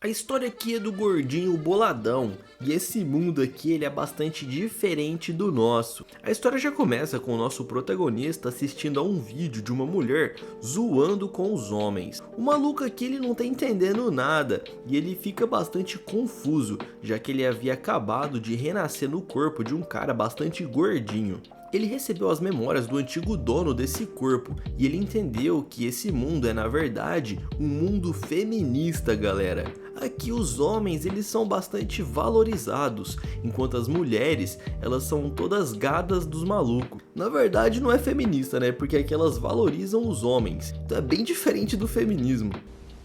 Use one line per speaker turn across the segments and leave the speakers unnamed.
A história aqui é do gordinho boladão, e esse mundo aqui ele é bastante diferente do nosso. A história já começa com o nosso protagonista assistindo a um vídeo de uma mulher zoando com os homens. O maluco aqui ele não tá entendendo nada, e ele fica bastante confuso, já que ele havia acabado de renascer no corpo de um cara bastante gordinho. Ele recebeu as memórias do antigo dono desse corpo e ele entendeu que esse mundo é na verdade um mundo feminista, galera. Aqui os homens eles são bastante valorizados, enquanto as mulheres elas são todas gadas dos malucos. Na verdade não é feminista, né? Porque aqui elas valorizam os homens, então é bem diferente do feminismo.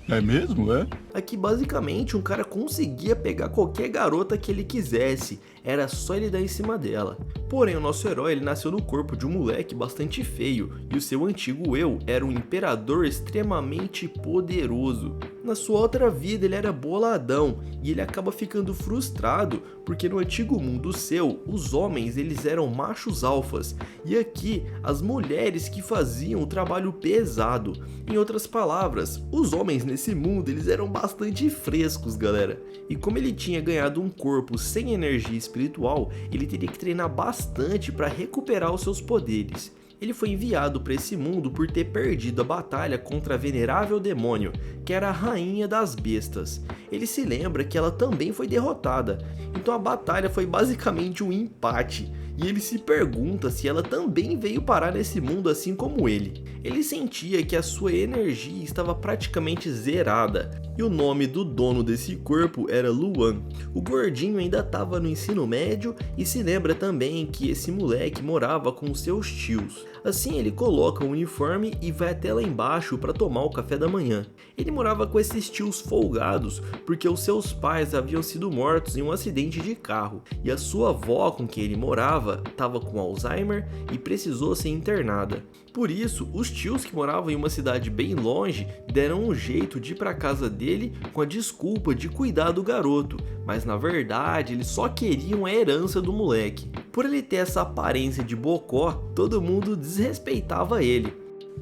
É mesmo, é?
Aqui basicamente um cara conseguia pegar qualquer garota que ele quisesse, era só ele dar em cima dela. Porém o nosso herói ele nasceu no corpo de um moleque bastante feio e o seu antigo eu era um imperador extremamente poderoso. Na sua outra vida ele era boladão e ele acaba ficando frustrado porque no antigo mundo seu os homens eles eram machos alfas e aqui as mulheres que faziam o trabalho pesado. Em outras palavras, os homens nesse mundo eles eram bastante frescos, galera. E como ele tinha ganhado um corpo sem energia espiritual, ele teria que treinar bastante para recuperar os seus poderes. Ele foi enviado para esse mundo por ter perdido a batalha contra a venerável demônio, que era a rainha das bestas. Ele se lembra que ela também foi derrotada, então a batalha foi basicamente um empate. E ele se pergunta se ela também veio parar nesse mundo assim como ele. Ele sentia que a sua energia estava praticamente zerada, e o nome do dono desse corpo era Luan. O gordinho ainda estava no ensino médio e se lembra também que esse moleque morava com seus tios. Assim ele coloca o uniforme e vai até lá embaixo para tomar o café da manhã. Ele morava com esses tios folgados porque os seus pais haviam sido mortos em um acidente de carro e a sua avó com quem ele morava estava com Alzheimer e precisou ser internada. Por isso, os tios que moravam em uma cidade bem longe deram um jeito de ir para casa dele com a desculpa de cuidar do garoto, mas na verdade eles só queriam a herança do moleque. Por ele ter essa aparência de bocó, todo mundo desrespeitava ele.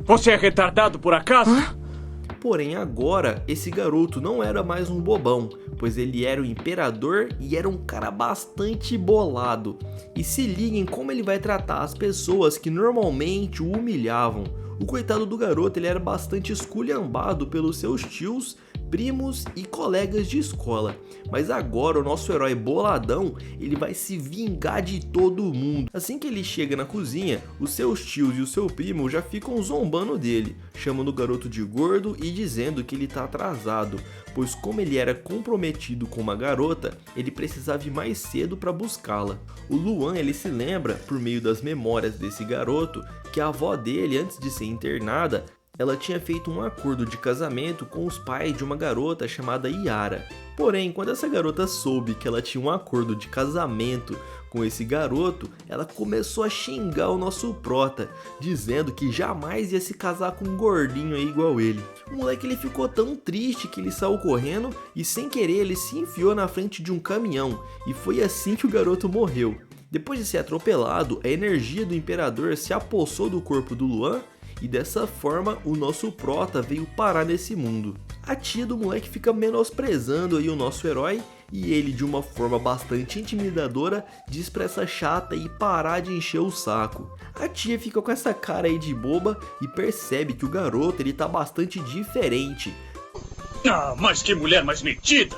Você é retardado por acaso?
Porém agora, esse garoto não era mais um bobão, pois ele era o imperador e era um cara bastante bolado. E se liguem como ele vai tratar as pessoas que normalmente o humilhavam. O coitado do garoto ele era bastante esculhambado pelos seus tios, primos e colegas de escola, mas agora o nosso herói boladão ele vai se vingar de todo mundo. Assim que ele chega na cozinha, os seus tios e o seu primo já ficam zombando dele, chamando o garoto de gordo e dizendo que ele tá atrasado, pois como ele era comprometido com uma garota, ele precisava ir mais cedo para buscá-la. O Luan ele se lembra, por meio das memórias desse garoto, que a avó dele, antes de ser internada, ela tinha feito um acordo de casamento com os pais de uma garota chamada Yara. Porém, quando essa garota soube que ela tinha um acordo de casamento com esse garoto, ela começou a xingar o nosso prota, dizendo que jamais ia se casar com um gordinho aí igual ele. O moleque ele ficou tão triste que ele saiu correndo e sem querer ele se enfiou na frente de um caminhão e foi assim que o garoto morreu. Depois de ser atropelado, a energia do imperador se apossou do corpo do Luan e dessa forma o nosso prota veio parar nesse mundo. A tia do moleque fica menosprezando aí o nosso herói e ele de uma forma bastante intimidadora diz pra essa chata ir parar de encher o saco. A tia fica com essa cara aí de boba e percebe que o garoto ele tá bastante diferente.
Ah, mas que mulher mais metida!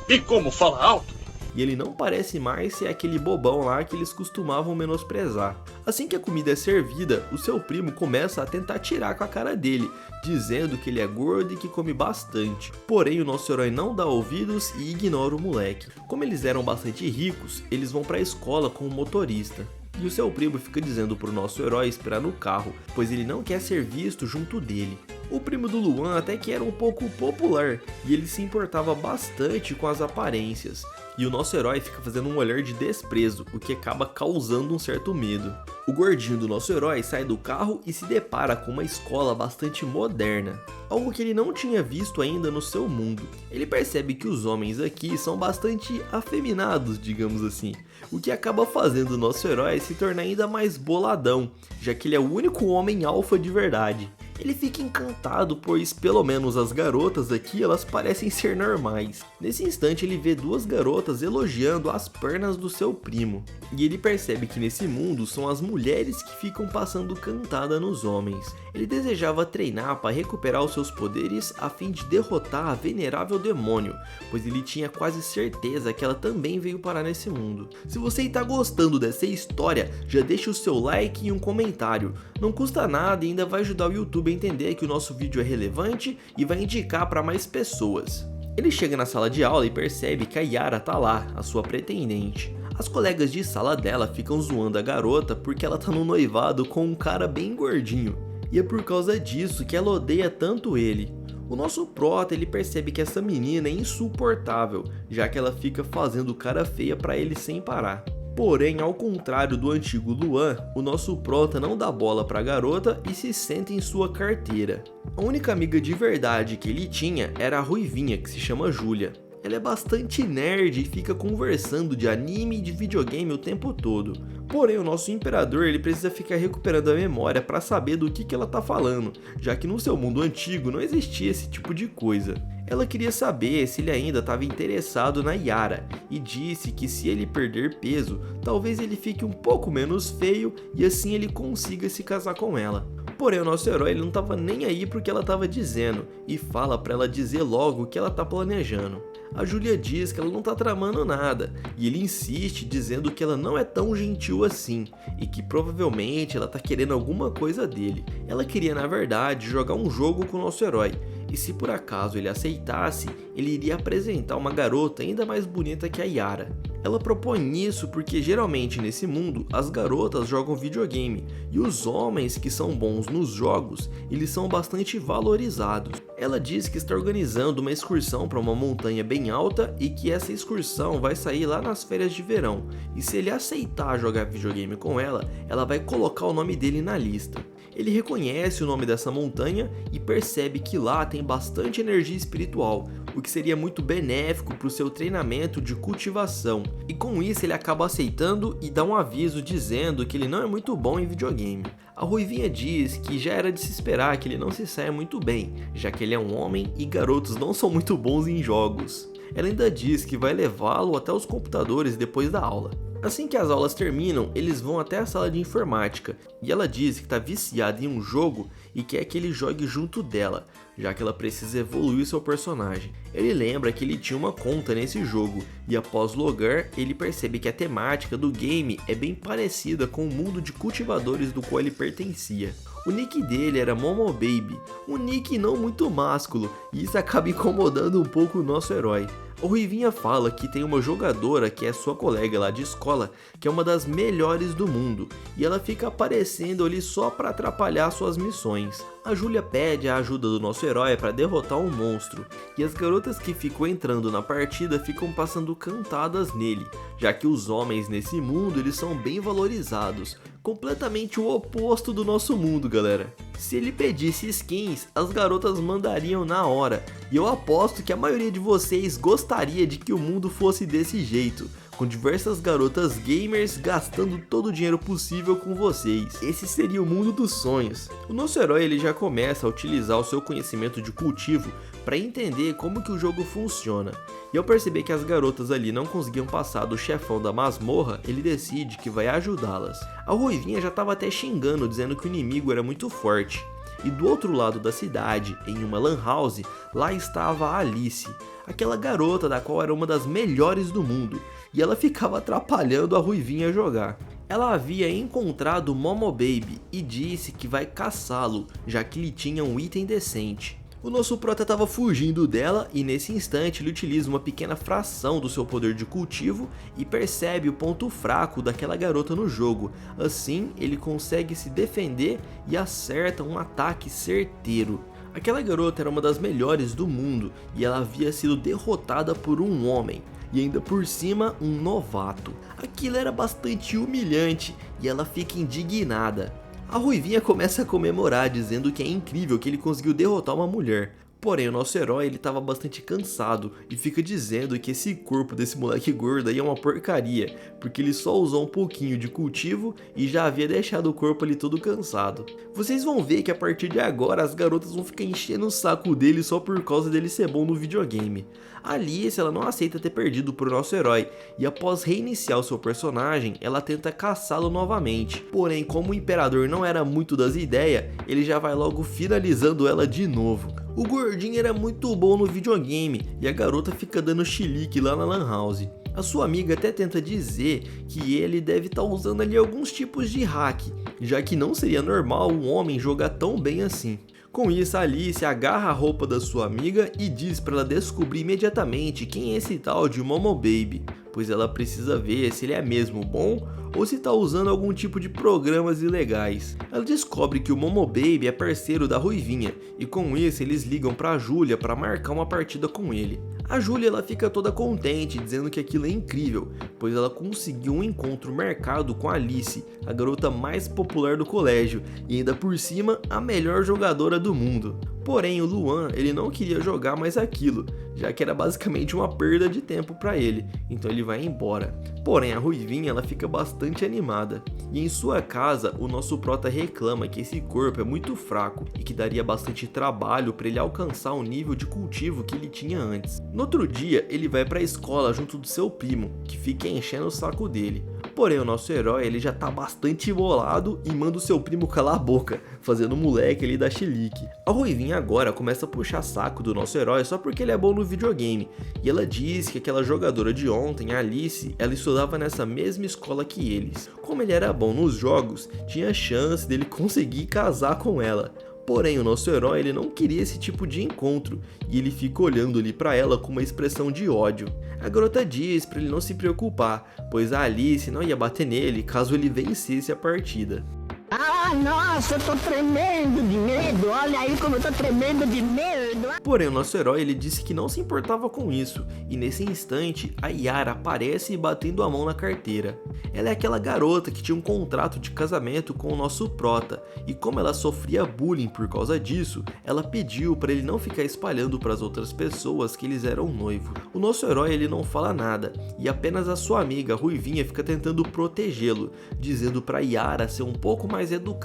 E como fala alto!
E ele não parece mais ser aquele bobão lá que eles costumavam menosprezar. Assim que a comida é servida, o seu primo começa a tentar tirar com a cara dele, dizendo que ele é gordo e que come bastante. Porém, o nosso herói não dá ouvidos e ignora o moleque. Como eles eram bastante ricos, eles vão para a escola com o motorista. E o seu primo fica dizendo pro nosso herói esperar no carro, pois ele não quer ser visto junto dele. O primo do Luan até que era um pouco popular, e ele se importava bastante com as aparências. E o nosso herói fica fazendo um olhar de desprezo, o que acaba causando um certo medo. O gordinho do nosso herói sai do carro e se depara com uma escola bastante moderna, algo que ele não tinha visto ainda no seu mundo. Ele percebe que os homens aqui são bastante afeminados, digamos assim, o que acaba fazendo o nosso herói se tornar ainda mais boladão, já que ele é o único homem alfa de verdade. Ele fica encantado, pois pelo menos as garotas aqui elas parecem ser normais. Nesse instante ele vê duas garotas elogiando as pernas do seu primo, e ele percebe que nesse mundo são as mulheres que ficam passando cantada nos homens. Ele desejava treinar para recuperar os seus poderes a fim de derrotar a venerável demônio, pois ele tinha quase certeza que ela também veio parar nesse mundo. Se você está gostando dessa história, já deixa o seu like e um comentário. Não custa nada e ainda vai ajudar o YouTube a entender que o nosso vídeo é relevante e vai indicar para mais pessoas. Ele chega na sala de aula e percebe que a Yara tá lá, a sua pretendente. As colegas de sala dela ficam zoando a garota porque ela tá no noivado com um cara bem gordinho. E é por causa disso que ela odeia tanto ele. O nosso prota ele percebe que essa menina é insuportável, já que ela fica fazendo cara feia pra ele sem parar. Porém, ao contrário do antigo Luan, o nosso prota não dá bola pra garota e se senta em sua carteira. A única amiga de verdade que ele tinha era a ruivinha, que se chama Júlia. Ela é bastante nerd e fica conversando de anime e de videogame o tempo todo. Porém, o nosso imperador ele precisa ficar recuperando a memória para saber do que ela tá falando, já que no seu mundo antigo não existia esse tipo de coisa. Ela queria saber se ele ainda estava interessado na Yara e disse que se ele perder peso, talvez ele fique um pouco menos feio e assim ele consiga se casar com ela. Porém, o nosso herói ele não estava nem aí pro que ela estava dizendo e fala para ela dizer logo o que ela tá planejando. A Júlia diz que ela não tá tramando nada e ele insiste dizendo que ela não é tão gentil assim e que provavelmente ela tá querendo alguma coisa dele. Ela queria na verdade jogar um jogo com o nosso herói e se por acaso ele aceitasse, ele iria apresentar uma garota ainda mais bonita que a Yara. Ela propõe isso porque geralmente nesse mundo as garotas jogam videogame e os homens que são bons nos jogos, eles são bastante valorizados. Ela diz que está organizando uma excursão para uma montanha bem alta e que essa excursão vai sair lá nas férias de verão. E se ele aceitar jogar videogame com ela, ela vai colocar o nome dele na lista. Ele reconhece o nome dessa montanha e percebe que lá tem bastante energia espiritual, o que seria muito benéfico para o seu treinamento de cultivação. E com isso ele acaba aceitando e dá um aviso dizendo que ele não é muito bom em videogame. A ruivinha diz que já era de se esperar que ele não se saia muito bem, já que ele é um homem e garotos não são muito bons em jogos. Ela ainda diz que vai levá-lo até os computadores depois da aula. Assim que as aulas terminam, eles vão até a sala de informática e ela diz que está viciada em um jogo e quer que ele jogue junto dela, já que ela precisa evoluir seu personagem. Ele lembra que ele tinha uma conta nesse jogo e após logar, ele percebe que a temática do game é bem parecida com o mundo de cultivadores do qual ele pertencia. O nick dele era Momo Baby, um nick não muito másculo, e isso acaba incomodando um pouco o nosso herói. O Ruivinha fala que tem uma jogadora que é sua colega lá de escola, que é uma das melhores do mundo, e ela fica aparecendo ali só para atrapalhar suas missões. A Júlia pede a ajuda do nosso herói para derrotar um monstro, e as garotas que ficam entrando na partida ficam passando cantadas nele, já que os homens nesse mundo eles são bem valorizados, completamente o oposto do nosso mundo, galera. Se ele pedisse skins, as garotas mandariam na hora, e eu aposto que a maioria de vocês gostaria de que o mundo fosse desse jeito, com diversas garotas gamers gastando todo o dinheiro possível com vocês. Esse seria o mundo dos sonhos. O nosso herói ele já começa a utilizar o seu conhecimento de cultivo para entender como que o jogo funciona. E ao perceber que as garotas ali não conseguiam passar do chefão da masmorra, ele decide que vai ajudá-las. A ruivinha já estava até xingando, dizendo que o inimigo era muito forte. E do outro lado da cidade, em uma lan house, lá estava a Alice, aquela garota da qual era uma das melhores do mundo, e ela ficava atrapalhando a ruivinha a jogar. Ela havia encontrado Momo Baby e disse que vai caçá-lo, já que ele tinha um item decente. O nosso prota estava fugindo dela e nesse instante ele utiliza uma pequena fração do seu poder de cultivo e percebe o ponto fraco daquela garota no jogo. Assim ele consegue se defender e acerta um ataque certeiro. Aquela garota era uma das melhores do mundo e ela havia sido derrotada por um homem. E ainda por cima um novato. Aquilo era bastante humilhante e ela fica indignada. A ruivinha começa a comemorar dizendo que é incrível que ele conseguiu derrotar uma mulher. Porém, o nosso herói ele tava bastante cansado e fica dizendo que esse corpo desse moleque gordo aí é uma porcaria, porque ele só usou um pouquinho de cultivo e já havia deixado o corpo ali todo cansado. Vocês vão ver que a partir de agora as garotas vão ficar enchendo o saco dele só por causa dele ser bom no videogame. A Alice ela não aceita ter perdido pro nosso herói e após reiniciar o seu personagem, ela tenta caçá-lo novamente. Porém, como o imperador não era muito das ideias, ele já vai logo finalizando ela de novo. O gordinho era muito bom no videogame e a garota fica dando chilique lá na lan house. A sua amiga até tenta dizer que ele deve estar usando ali alguns tipos de hack, já que não seria normal um homem jogar tão bem assim. Com isso, a Alice agarra a roupa da sua amiga e diz para ela descobrir imediatamente quem é esse tal de Momo Baby, pois ela precisa ver se ele é mesmo bom ou se está usando algum tipo de programas ilegais. Ela descobre que o Momo Baby é parceiro da Ruivinha e com isso eles ligam para Júlia para marcar uma partida com ele. A Júlia ela fica toda contente dizendo que aquilo é incrível, pois ela conseguiu um encontro marcado com a Alice, a garota mais popular do colégio e ainda por cima a melhor jogadora do mundo. Porém o Luan ele não queria jogar mais aquilo, já que era basicamente uma perda de tempo para ele, então ele vai embora. Porém a Ruivinha ela fica bastante animada e em sua casa o nosso prota reclama que esse corpo é muito fraco e que daria bastante trabalho para ele alcançar o nível de cultivo que ele tinha antes. No outro dia ele vai para a escola junto do seu primo, que fica enchendo o saco dele. Porém o nosso herói ele já tá bastante bolado e manda o seu primo calar a boca, fazendo o moleque ali dar chilique. A Ruivinha agora começa a puxar saco do nosso herói só porque ele é bom no videogame, e ela diz que aquela jogadora de ontem, a Alice, ela estudava nessa mesma escola que eles. Como ele era bom nos jogos, tinha chance dele conseguir casar com ela. Porém, o nosso herói ele não queria esse tipo de encontro e ele fica olhando ali pra ela com uma expressão de ódio. A garota diz pra ele não se preocupar, pois a Alice não ia bater nele caso ele vencesse a partida.
Ah, nossa, eu tô tremendo de medo, olha aí como eu tô tremendo de medo.
Porém, o nosso herói ele disse que não se importava com isso, e nesse instante, a Yara aparece batendo a mão na carteira. Ela é aquela garota que tinha um contrato de casamento com o nosso prota, e como ela sofria bullying por causa disso, ela pediu para ele não ficar espalhando para as outras pessoas que eles eram noivos. O nosso herói ele não fala nada, e apenas a sua amiga a Ruivinha fica tentando protegê-lo, dizendo para Yara ser um pouco mais educada.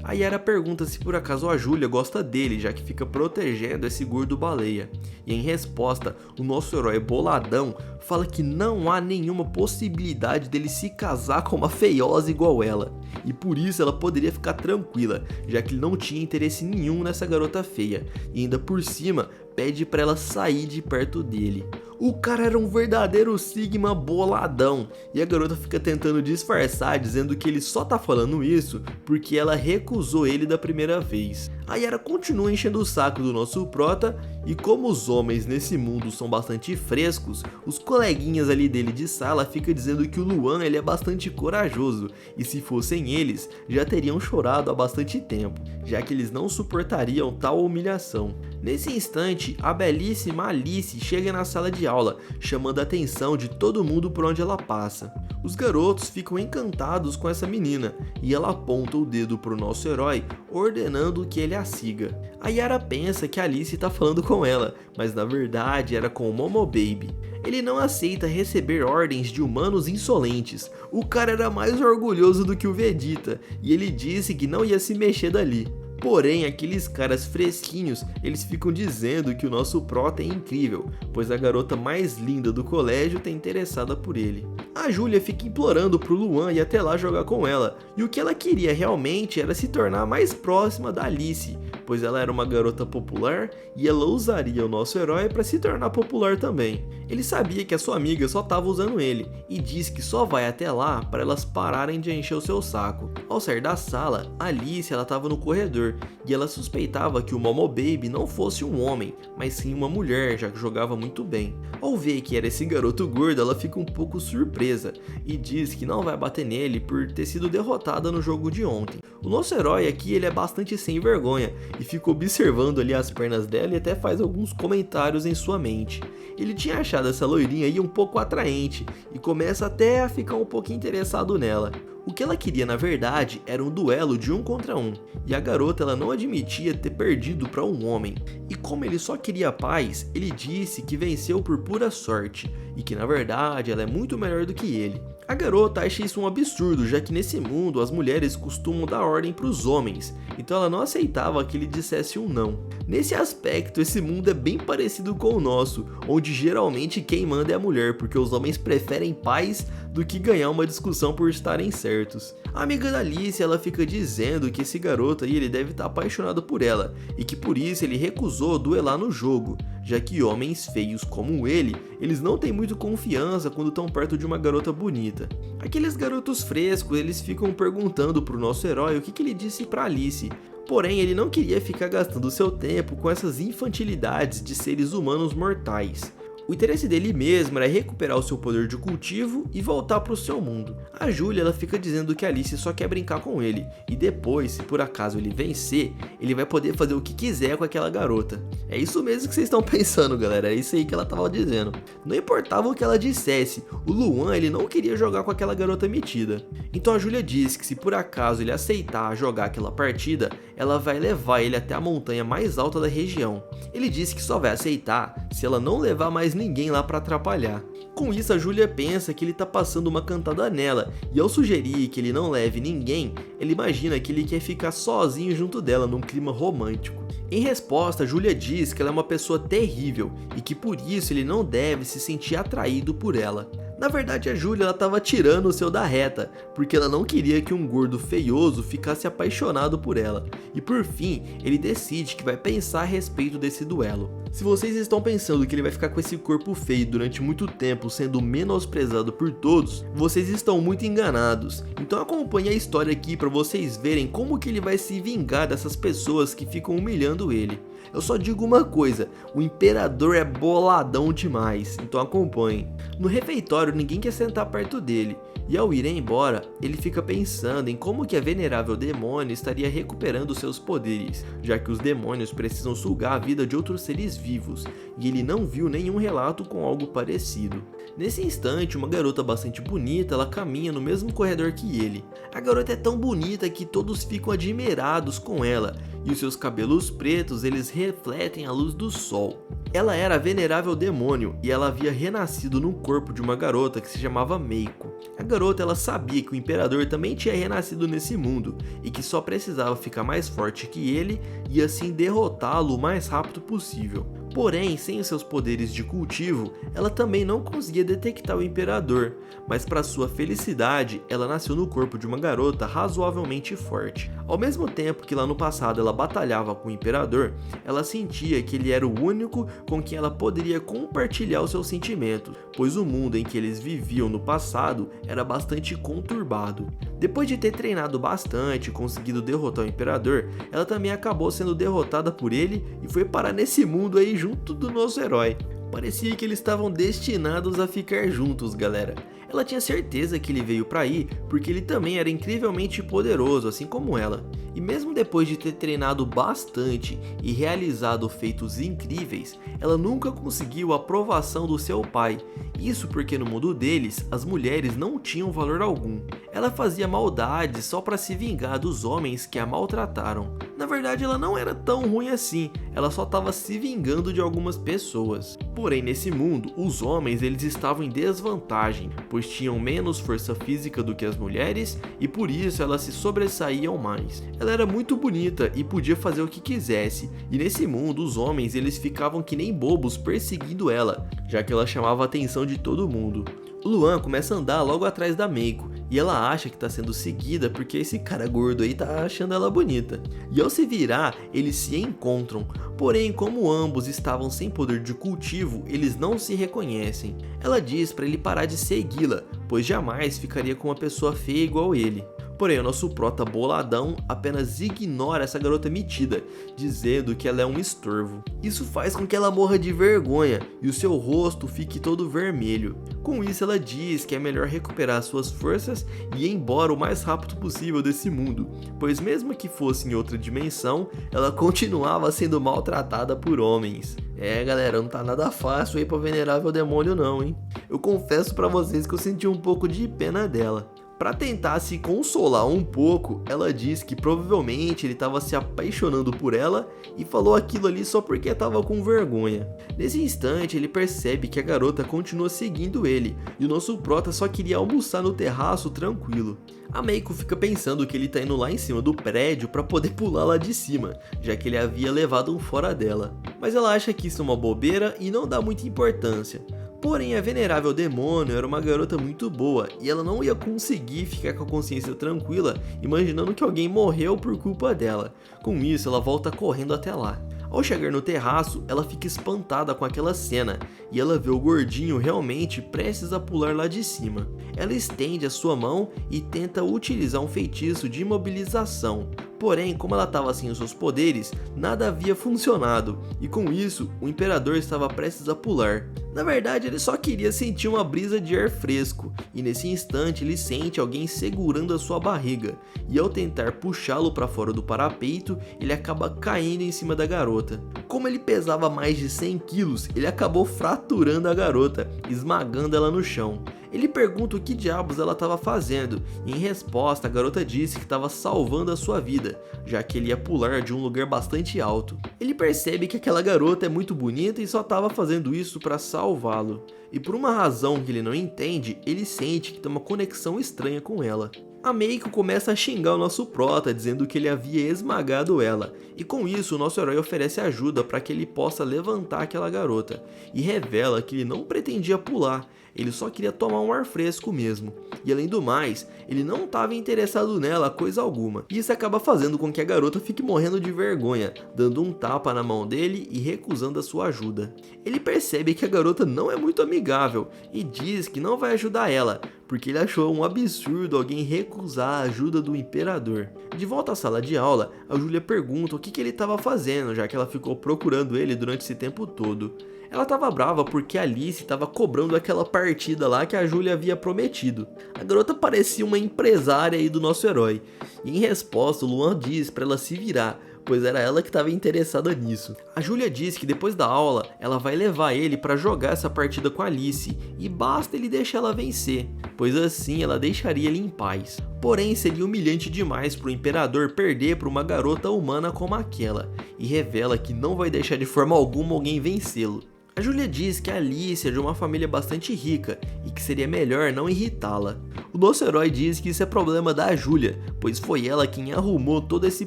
A Yara pergunta se por acaso a Júlia gosta dele, já que fica protegendo esse gordo baleia. E em resposta, o nosso herói boladão fala que não há nenhuma possibilidade dele se casar com uma feiosa igual ela. E por isso ela poderia ficar tranquila, já que ele não tinha interesse nenhum nessa garota feia. E ainda por cima, pede pra ela sair de perto dele. O cara era um verdadeiro Sigma boladão, e a garota fica tentando disfarçar, dizendo que ele só tá falando isso porque ela recusou ele da primeira vez. A Yara continua enchendo o saco do nosso prota, e como os homens nesse mundo são bastante frescos, os coleguinhas ali dele de sala ficam dizendo que o Luan ele é bastante corajoso, e se fossem eles, já teriam chorado há bastante tempo, já que eles não suportariam tal humilhação. Nesse instante, a belíssima Alice chega na sala de aula, chamando a atenção de todo mundo por onde ela passa. Os garotos ficam encantados com essa menina, e ela aponta o dedo pro nosso herói, ordenando que ele a siga. A Yara pensa que a Alice tá falando com ela, mas na verdade era com o Momo Baby. Ele não aceita receber ordens de humanos insolentes. O cara era mais orgulhoso do que o Vegeta, e ele disse que não ia se mexer dali. Porém, aqueles caras fresquinhos, eles ficam dizendo que o nosso prota é incrível, pois a garota mais linda do colégio tá interessada por ele. A Júlia fica implorando pro Luan ir até lá jogar com ela, e o que ela queria realmente era se tornar mais próxima da Alice, pois ela era uma garota popular e ela usaria o nosso herói para se tornar popular também. Ele sabia que a sua amiga só estava usando ele e diz que só vai até lá para elas pararem de encher o seu saco. Ao sair da sala, Alice estava no corredor e ela suspeitava que o Momo Baby não fosse um homem, mas sim uma mulher, já que jogava muito bem. Ao ver que era esse garoto gordo, ela fica um pouco surpresa e diz que não vai bater nele por ter sido derrotada no jogo de ontem. O nosso herói aqui ele é bastante sem vergonha e fica observando ali as pernas dela e até faz alguns comentários em sua mente. Ele tinha achado essa loirinha aí um pouco atraente e começa até a ficar um pouco interessado nela. O que ela queria na verdade era um duelo de 1 contra 1, e a garota ela não admitia ter perdido para um homem. E como ele só queria paz, ele disse que venceu por pura sorte, e que na verdade ela é muito melhor do que ele. A garota acha isso um absurdo, já que nesse mundo as mulheres costumam dar ordem para os homens, então ela não aceitava que ele dissesse um não. Nesse aspecto, esse mundo é bem parecido com o nosso, onde geralmente quem manda é a mulher, porque os homens preferem paz do que ganhar uma discussão por estarem certos. A amiga da Alice ela fica dizendo que esse garoto aí ele deve estar apaixonado por ela, e que por isso ele recusou duelar no jogo, já que homens feios como ele, eles não têm muito confiança quando estão perto de uma garota bonita. Aqueles garotos frescos, eles ficam perguntando pro nosso herói o que ele disse pra Alice, porém ele não queria ficar gastando seu tempo com essas infantilidades de seres humanos mortais. O interesse dele mesmo era recuperar o seu poder de cultivo e voltar para o seu mundo. A Julia ela fica dizendo que a Alice só quer brincar com ele, e depois, se por acaso ele vencer, ele vai poder fazer o que quiser com aquela garota. É isso mesmo que vocês estão pensando, galera, é isso aí que ela tava dizendo. Não importava o que ela dissesse, o Luan ele não queria jogar com aquela garota metida. Então a Julia diz que se por acaso ele aceitar jogar aquela partida, ela vai levar ele até a montanha mais alta da região. Ele disse que só vai aceitar se ela não levar mais ninguém lá para atrapalhar. Com isso a Julia pensa que ele tá passando uma cantada nela, e ao sugerir que ele não leve ninguém, ele imagina que ele quer ficar sozinho junto dela num clima romântico. Em resposta, Julia diz que ela é uma pessoa terrível e que por isso ele não deve se sentir atraído por ela. Na verdade a Julia estava tirando o seu da reta, porque ela não queria que um gordo feioso ficasse apaixonado por ela. E por fim, ele decide que vai pensar a respeito desse duelo. Se vocês estão pensando que ele vai ficar com esse corpo feio durante muito tempo sendo menosprezado por todos, vocês estão muito enganados. Então acompanhe a história aqui para vocês verem como que ele vai se vingar dessas pessoas que ficam humilhando ele. Eu só digo uma coisa, o imperador é boladão demais, então acompanhe. No refeitório ninguém quer sentar perto dele, e ao ir embora, ele fica pensando em como que a venerável demônio estaria recuperando seus poderes, já que os demônios precisam sugar a vida de outros seres vivos, e ele não viu nenhum relato com algo parecido. Nesse instante, uma garota bastante bonita, ela caminha no mesmo corredor que ele. A garota é tão bonita que todos ficam admirados com ela, e os seus cabelos pretos eles refletem a luz do sol. Ela era a venerável demônio e ela havia renascido no corpo de uma garota que se chamava Meiko. A garota ela sabia que o imperador também tinha renascido nesse mundo e que só precisava ficar mais forte que ele e assim derrotá-lo o mais rápido possível. Porém, sem os seus poderes de cultivo, ela também não conseguia detectar o imperador, mas para sua felicidade, ela nasceu no corpo de uma garota razoavelmente forte. Ao mesmo tempo que lá no passado ela batalhava com o imperador, ela sentia que ele era o único com quem ela poderia compartilhar os seus sentimentos, pois o mundo em que eles viviam no passado era bastante conturbado. Depois de ter treinado bastante e conseguido derrotar o imperador, ela também acabou sendo derrotada por ele e foi parar nesse mundo aí junto do nosso herói. Parecia que eles estavam destinados a ficar juntos, galera. Ela tinha certeza que ele veio pra aí porque ele também era incrivelmente poderoso, assim como ela. E mesmo depois de ter treinado bastante e realizado feitos incríveis, ela nunca conseguiu a aprovação do seu pai. Isso porque no mundo deles, as mulheres não tinham valor algum. Ela fazia maldades só para se vingar dos homens que a maltrataram. Na verdade, ela não era tão ruim assim, ela só estava se vingando de algumas pessoas. Porém, nesse mundo, os homens eles estavam em desvantagem, pois tinham menos força física do que as mulheres e por isso elas se sobressaíam mais. Ela era muito bonita e podia fazer o que quisesse, e nesse mundo os homens eles ficavam que nem bobos perseguindo ela, já que ela chamava a atenção de todo mundo. O Luan começa a andar logo atrás da Meiko, e ela acha que está sendo seguida porque esse cara gordo aí tá achando ela bonita. E ao se virar, eles se encontram, porém como ambos estavam sem poder de cultivo, eles não se reconhecem. Ela diz para ele parar de segui-la, pois jamais ficaria com uma pessoa feia igual ele. Porém, o nosso prota boladão apenas ignora essa garota metida, dizendo que ela é um estorvo. Isso faz com que ela morra de vergonha e o seu rosto fique todo vermelho. Com isso, ela diz que é melhor recuperar suas forças e ir embora o mais rápido possível desse mundo, pois mesmo que fosse em outra dimensão, ela continuava sendo maltratada por homens. Galera, não tá nada fácil aí pra venerável demônio não, hein? Eu confesso pra vocês que eu senti um pouco de pena dela. Para tentar se consolar um pouco, ela diz que provavelmente ele estava se apaixonando por ela e falou aquilo ali só porque estava com vergonha. Nesse instante, ele percebe que a garota continua seguindo ele e o nosso prota só queria almoçar no terraço tranquilo. A Meiko fica pensando que ele tá indo lá em cima do prédio para poder pular lá de cima, já que ele havia levado um fora dela. Mas ela acha que isso é uma bobeira e não dá muita importância. Porém, a venerável demônio era uma garota muito boa e ela não ia conseguir ficar com a consciência tranquila imaginando que alguém morreu por culpa dela. Com isso, ela volta correndo até lá. Ao chegar no terraço, ela fica espantada com aquela cena e ela vê o gordinho realmente prestes a pular lá de cima. Ela estende a sua mão e tenta utilizar um feitiço de imobilização. Porém, como ela estava sem os seus poderes, nada havia funcionado, e com isso, o imperador estava prestes a pular. Na verdade, ele só queria sentir uma brisa de ar fresco, e nesse instante ele sente alguém segurando a sua barriga, e ao tentar puxá-lo para fora do parapeito, ele acaba caindo em cima da garota. Como ele pesava mais de 100 quilos, ele acabou fraturando a garota, esmagando ela no chão. Ele pergunta o que diabos ela estava fazendo, e em resposta a garota disse que estava salvando a sua vida, já que ele ia pular de um lugar bastante alto. Ele percebe que aquela garota é muito bonita e só estava fazendo isso para salvá-lo. E por uma razão que ele não entende, ele sente que tem uma conexão estranha com ela. A Meiko começa a xingar o nosso prota, dizendo que ele havia esmagado ela, e com isso o nosso herói oferece ajuda para que ele possa levantar aquela garota, e revela que ele não pretendia pular, ele só queria tomar um ar fresco mesmo, e além do mais, ele não estava interessado nela coisa alguma, e isso acaba fazendo com que a garota fique morrendo de vergonha, dando um tapa na mão dele e recusando a sua ajuda. Ele percebe que a garota não é muito amigável, e diz que não vai ajudar ela, porque ele achou um absurdo alguém recusar a ajuda do imperador. De volta à sala de aula, a Júlia pergunta o que ele estava fazendo, já que ela ficou procurando ele durante esse tempo todo. Ela estava brava porque a Alice estava cobrando aquela partida lá que a Júlia havia prometido. A garota parecia uma empresária aí do nosso herói, e em resposta o Luan diz para ela se virar, pois era ela que estava interessada nisso. A Júlia diz que depois da aula, ela vai levar ele para jogar essa partida com a Alice, e basta ele deixar ela vencer, pois assim ela deixaria ele em paz. Porém, seria humilhante demais para o imperador perder para uma garota humana como aquela, e revela que não vai deixar de forma alguma alguém vencê-lo. A Júlia diz que a Alice é de uma família bastante rica e que seria melhor não irritá-la. O nosso herói diz que isso é problema da Júlia, pois foi ela quem arrumou todo esse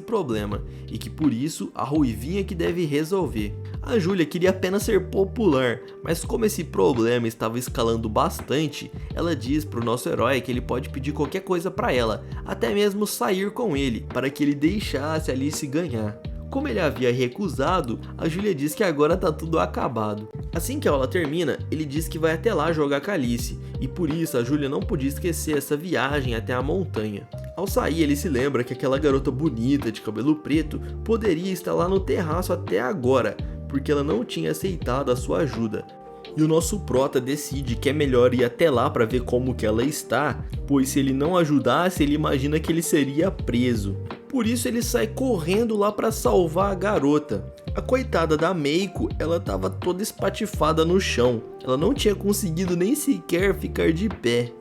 problema e que por isso a Ruivinha que deve resolver. A Júlia queria apenas ser popular, mas como esse problema estava escalando bastante, ela diz para o nosso herói que ele pode pedir qualquer coisa para ela, até mesmo sair com ele, para que ele deixasse a Alice ganhar. Como ele havia recusado, a Júlia diz que agora tá tudo acabado. Assim que a aula termina, ele diz que vai até lá jogar com a Alice, e por isso a Júlia não podia esquecer essa viagem até a montanha. Ao sair, ele se lembra que aquela garota bonita de cabelo preto poderia estar lá no terraço até agora, porque ela não tinha aceitado a sua ajuda. E o nosso prota decide que é melhor ir até lá para ver como que ela está, pois se ele não ajudasse, ele imagina que ele seria preso. Por isso ele sai correndo lá para salvar a garota. A coitada da Meiko, ela estava toda espatifada no chão. Ela não tinha conseguido nem sequer ficar de pé.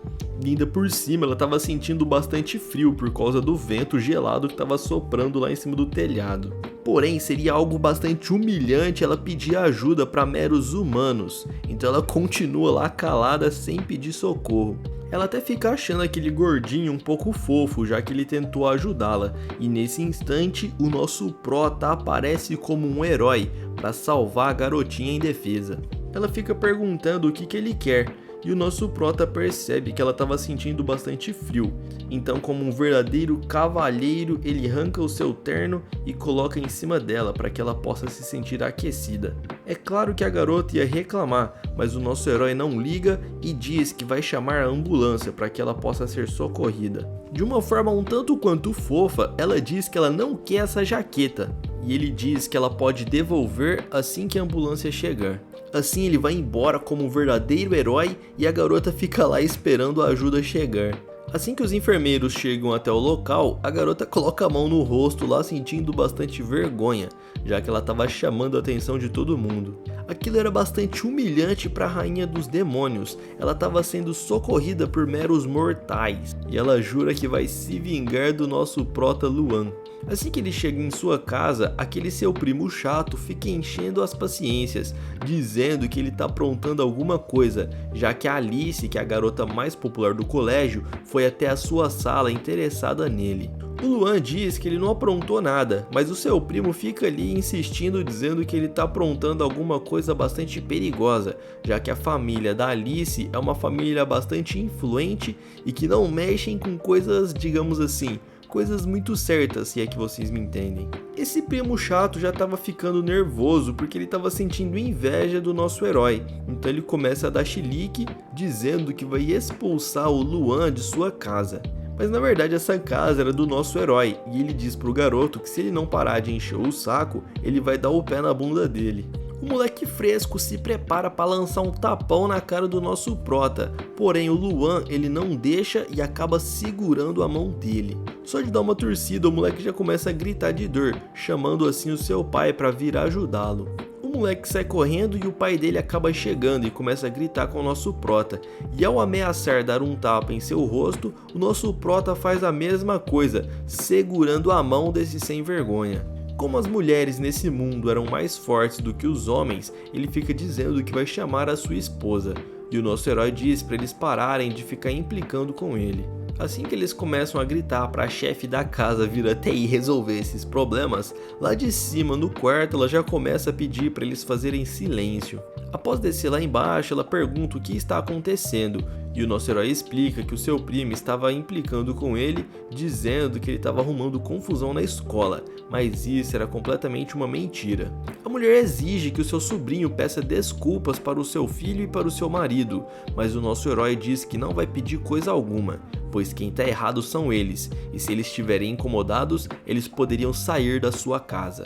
E ainda por cima ela estava sentindo bastante frio por causa do vento gelado que estava soprando lá em cima do telhado. Porém, seria algo bastante humilhante ela pedir ajuda para meros humanos. Então ela continua lá calada sem pedir socorro. Ela até fica achando aquele gordinho um pouco fofo, já que ele tentou ajudá-la, e nesse instante o nosso prota aparece como um herói para salvar a garotinha indefesa. Ela fica perguntando o que ele quer, e o nosso prota percebe que ela estava sentindo bastante frio. Então, como um verdadeiro cavalheiro, ele arranca o seu terno e coloca em cima dela para que ela possa se sentir aquecida. É claro que a garota ia reclamar, mas o nosso herói não liga e diz que vai chamar a ambulância para que ela possa ser socorrida. De uma forma um tanto quanto fofa, ela diz que ela não quer essa jaqueta, e ele diz que ela pode devolver assim que a ambulância chegar. Assim ele vai embora como um verdadeiro herói e a garota fica lá esperando a ajuda chegar. Assim que os enfermeiros chegam até o local, a garota coloca a mão no rosto lá sentindo bastante vergonha, já que ela estava chamando a atenção de todo mundo. Aquilo era bastante humilhante para a rainha dos demônios. Ela estava sendo socorrida por meros mortais e ela jura que vai se vingar do nosso prota Luan. Assim que ele chega em sua casa, aquele seu primo chato fica enchendo as paciências, dizendo que ele está aprontando alguma coisa, já que a Alice, que é a garota mais popular do colégio, foi até a sua sala interessada nele. O Luan diz que ele não aprontou nada, mas o seu primo fica ali insistindo, dizendo que ele está aprontando alguma coisa bastante perigosa, já que a família da Alice é uma família bastante influente e que não mexem com coisas, digamos assim, coisas muito certas, se é que vocês me entendem. Esse primo chato já estava ficando nervoso porque ele estava sentindo inveja do nosso herói, então ele começa a dar chilique, dizendo que vai expulsar o Luan de sua casa. Mas na verdade essa casa era do nosso herói, e ele diz pro garoto que se ele não parar de encher o saco, ele vai dar o pé na bunda dele. O moleque fresco se prepara para lançar um tapão na cara do nosso prota, porém o Luan ele não deixa e acaba segurando a mão dele. Só de dar uma torcida o moleque já começa a gritar de dor, chamando assim o seu pai para vir ajudá-lo. O moleque sai correndo e o pai dele acaba chegando e começa a gritar com o nosso prota, e ao ameaçar dar um tapa em seu rosto, o nosso prota faz a mesma coisa, segurando a mão desse sem vergonha. Como as mulheres nesse mundo eram mais fortes do que os homens, ele fica dizendo que vai chamar a sua esposa, e o nosso herói diz para eles pararem de ficar implicando com ele. Assim que eles começam a gritar para a chefe da casa vir até aí resolver esses problemas, lá de cima no quarto ela já começa a pedir para eles fazerem silêncio. Após descer lá embaixo, ela pergunta o que está acontecendo, e o nosso herói explica que o seu primo estava implicando com ele, dizendo que ele estava arrumando confusão na escola, mas isso era completamente uma mentira. A mulher exige que o seu sobrinho peça desculpas para o seu filho e para o seu marido, mas o nosso herói diz que não vai pedir coisa alguma, pois quem está errado são eles, e se eles estiverem incomodados, eles poderiam sair da sua casa.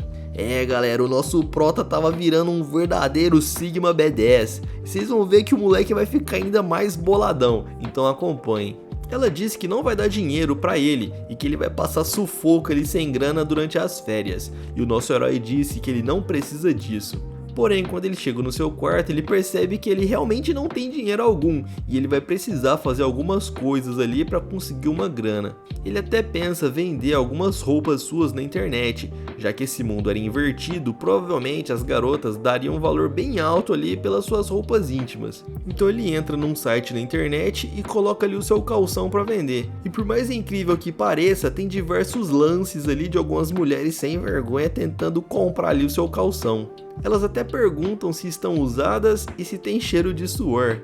Galera, o nosso prota tava virando um verdadeiro Sigma B10. Vocês vão ver que o moleque vai ficar ainda mais boladão, então acompanhem. Ela disse que não vai dar dinheiro pra ele e que ele vai passar sufoco ali sem grana durante as férias, e o nosso herói disse que ele não precisa disso. Porém, quando ele chega no seu quarto, ele percebe que ele realmente não tem dinheiro algum e ele vai precisar fazer algumas coisas ali para conseguir uma grana. Ele até pensa vender algumas roupas suas na internet, já que esse mundo era invertido, provavelmente as garotas dariam um valor bem alto ali pelas suas roupas íntimas. Então ele entra num site na internet e coloca ali o seu calção para vender. E por mais incrível que pareça, tem diversos lances ali de algumas mulheres sem vergonha tentando comprar ali o seu calção. Elas até perguntam se estão usadas e se tem cheiro de suor.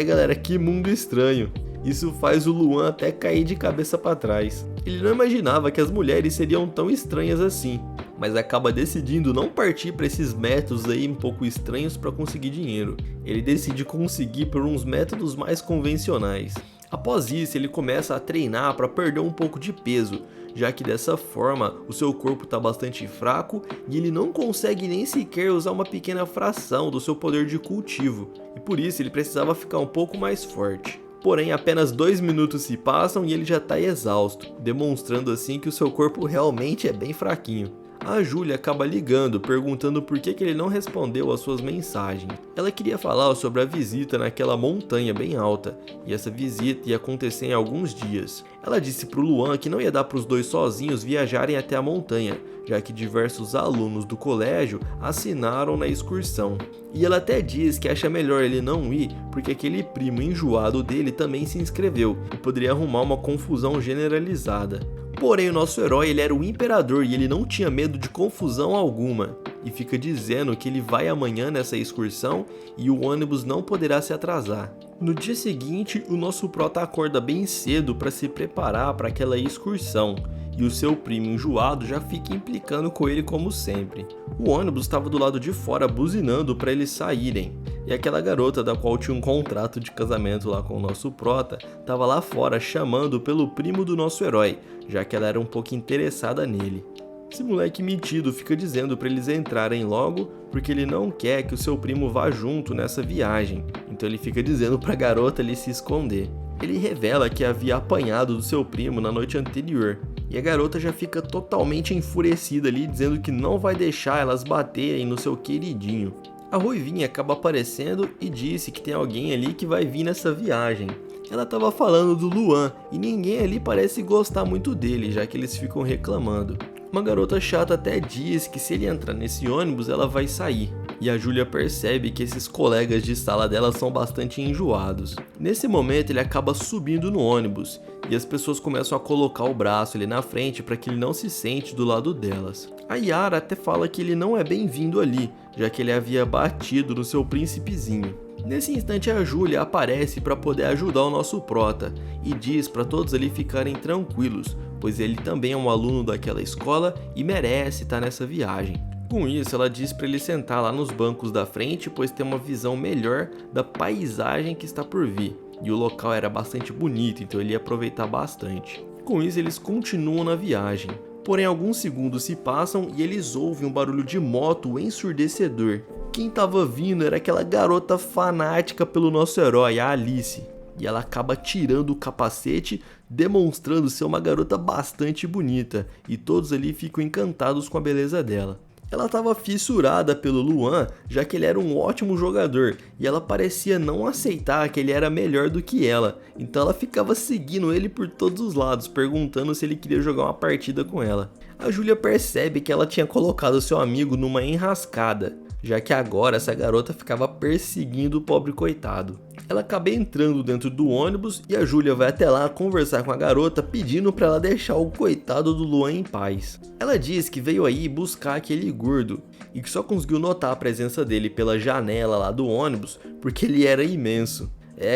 Galera, que mundo estranho. Isso faz o Luan até cair de cabeça para trás. Ele não imaginava que as mulheres seriam tão estranhas assim, mas acaba decidindo não partir para esses métodos aí um pouco estranhos para conseguir dinheiro. Ele decide conseguir por uns métodos mais convencionais. Após isso, ele começa a treinar para perder um pouco de peso, já que dessa forma o seu corpo está bastante fraco e ele não consegue nem sequer usar uma pequena fração do seu poder de cultivo, e por isso ele precisava ficar um pouco mais forte. Porém, apenas 2 minutos se passam e ele já está exausto, demonstrando assim que o seu corpo realmente é bem fraquinho. A Júlia acaba ligando, perguntando por que ele não respondeu às suas mensagens. Ela queria falar sobre a visita naquela montanha bem alta, e essa visita ia acontecer em alguns dias. Ela disse pro Luan que não ia dar para os dois sozinhos viajarem até a montanha, já que diversos alunos do colégio assinaram na excursão. E ela até diz que acha melhor ele não ir, porque aquele primo enjoado dele também se inscreveu, e poderia arrumar uma confusão generalizada. Porém, o nosso herói ele era o imperador e ele não tinha medo de confusão alguma, e fica dizendo que ele vai amanhã nessa excursão e o ônibus não poderá se atrasar. No dia seguinte, o nosso prota acorda bem cedo para se preparar para aquela excursão, e o seu primo enjoado já fica implicando com ele como sempre. O ônibus estava do lado de fora buzinando para eles saírem, e aquela garota da qual tinha um contrato de casamento lá com o nosso prota estava lá fora chamando pelo primo do nosso herói, já que ela era um pouco interessada nele. Esse moleque metido fica dizendo para eles entrarem logo, porque ele não quer que o seu primo vá junto nessa viagem, então ele fica dizendo para a garota ali se esconder. Ele revela que havia apanhado do seu primo na noite anterior, e a garota já fica totalmente enfurecida ali, dizendo que não vai deixar elas baterem no seu queridinho. A Ruivinha acaba aparecendo e disse que tem alguém ali que vai vir nessa viagem. Ela estava falando do Luan e ninguém ali parece gostar muito dele, já que eles ficam reclamando. Uma garota chata até diz que se ele entrar nesse ônibus ela vai sair. E a Júlia percebe que esses colegas de sala dela são bastante enjoados. Nesse momento ele acaba subindo no ônibus e as pessoas começam a colocar o braço ali na frente para que ele não se sente do lado delas. A Yara até fala que ele não é bem-vindo ali, já que ele havia batido no seu príncipezinho. Nesse instante a Júlia aparece para poder ajudar o nosso prota e diz para todos ali ficarem tranquilos, pois ele também é um aluno daquela escola e merece estar nessa viagem. Com isso ela diz para ele sentar lá nos bancos da frente, pois tem uma visão melhor da paisagem que está por vir. E o local era bastante bonito, então ele ia aproveitar bastante. Com isso eles continuam na viagem. Porém alguns segundos se passam e eles ouvem um barulho de moto ensurdecedor. Quem estava vindo era aquela garota fanática pelo nosso herói, a Alice. E ela acaba tirando o capacete, demonstrando ser uma garota bastante bonita. E todos ali ficam encantados com a beleza dela. Ela estava fissurada pelo Luan, já que ele era um ótimo jogador, e ela parecia não aceitar que ele era melhor do que ela, então ela ficava seguindo ele por todos os lados, perguntando se ele queria jogar uma partida com ela. A Júlia percebe que ela tinha colocado seu amigo numa enrascada, já que agora essa garota ficava perseguindo o pobre coitado. Ela acaba entrando dentro do ônibus e a Júlia vai até lá conversar com a garota pedindo para ela deixar o coitado do Luan em paz. Ela diz que veio aí buscar aquele gordo e que só conseguiu notar a presença dele pela janela lá do ônibus porque ele era imenso.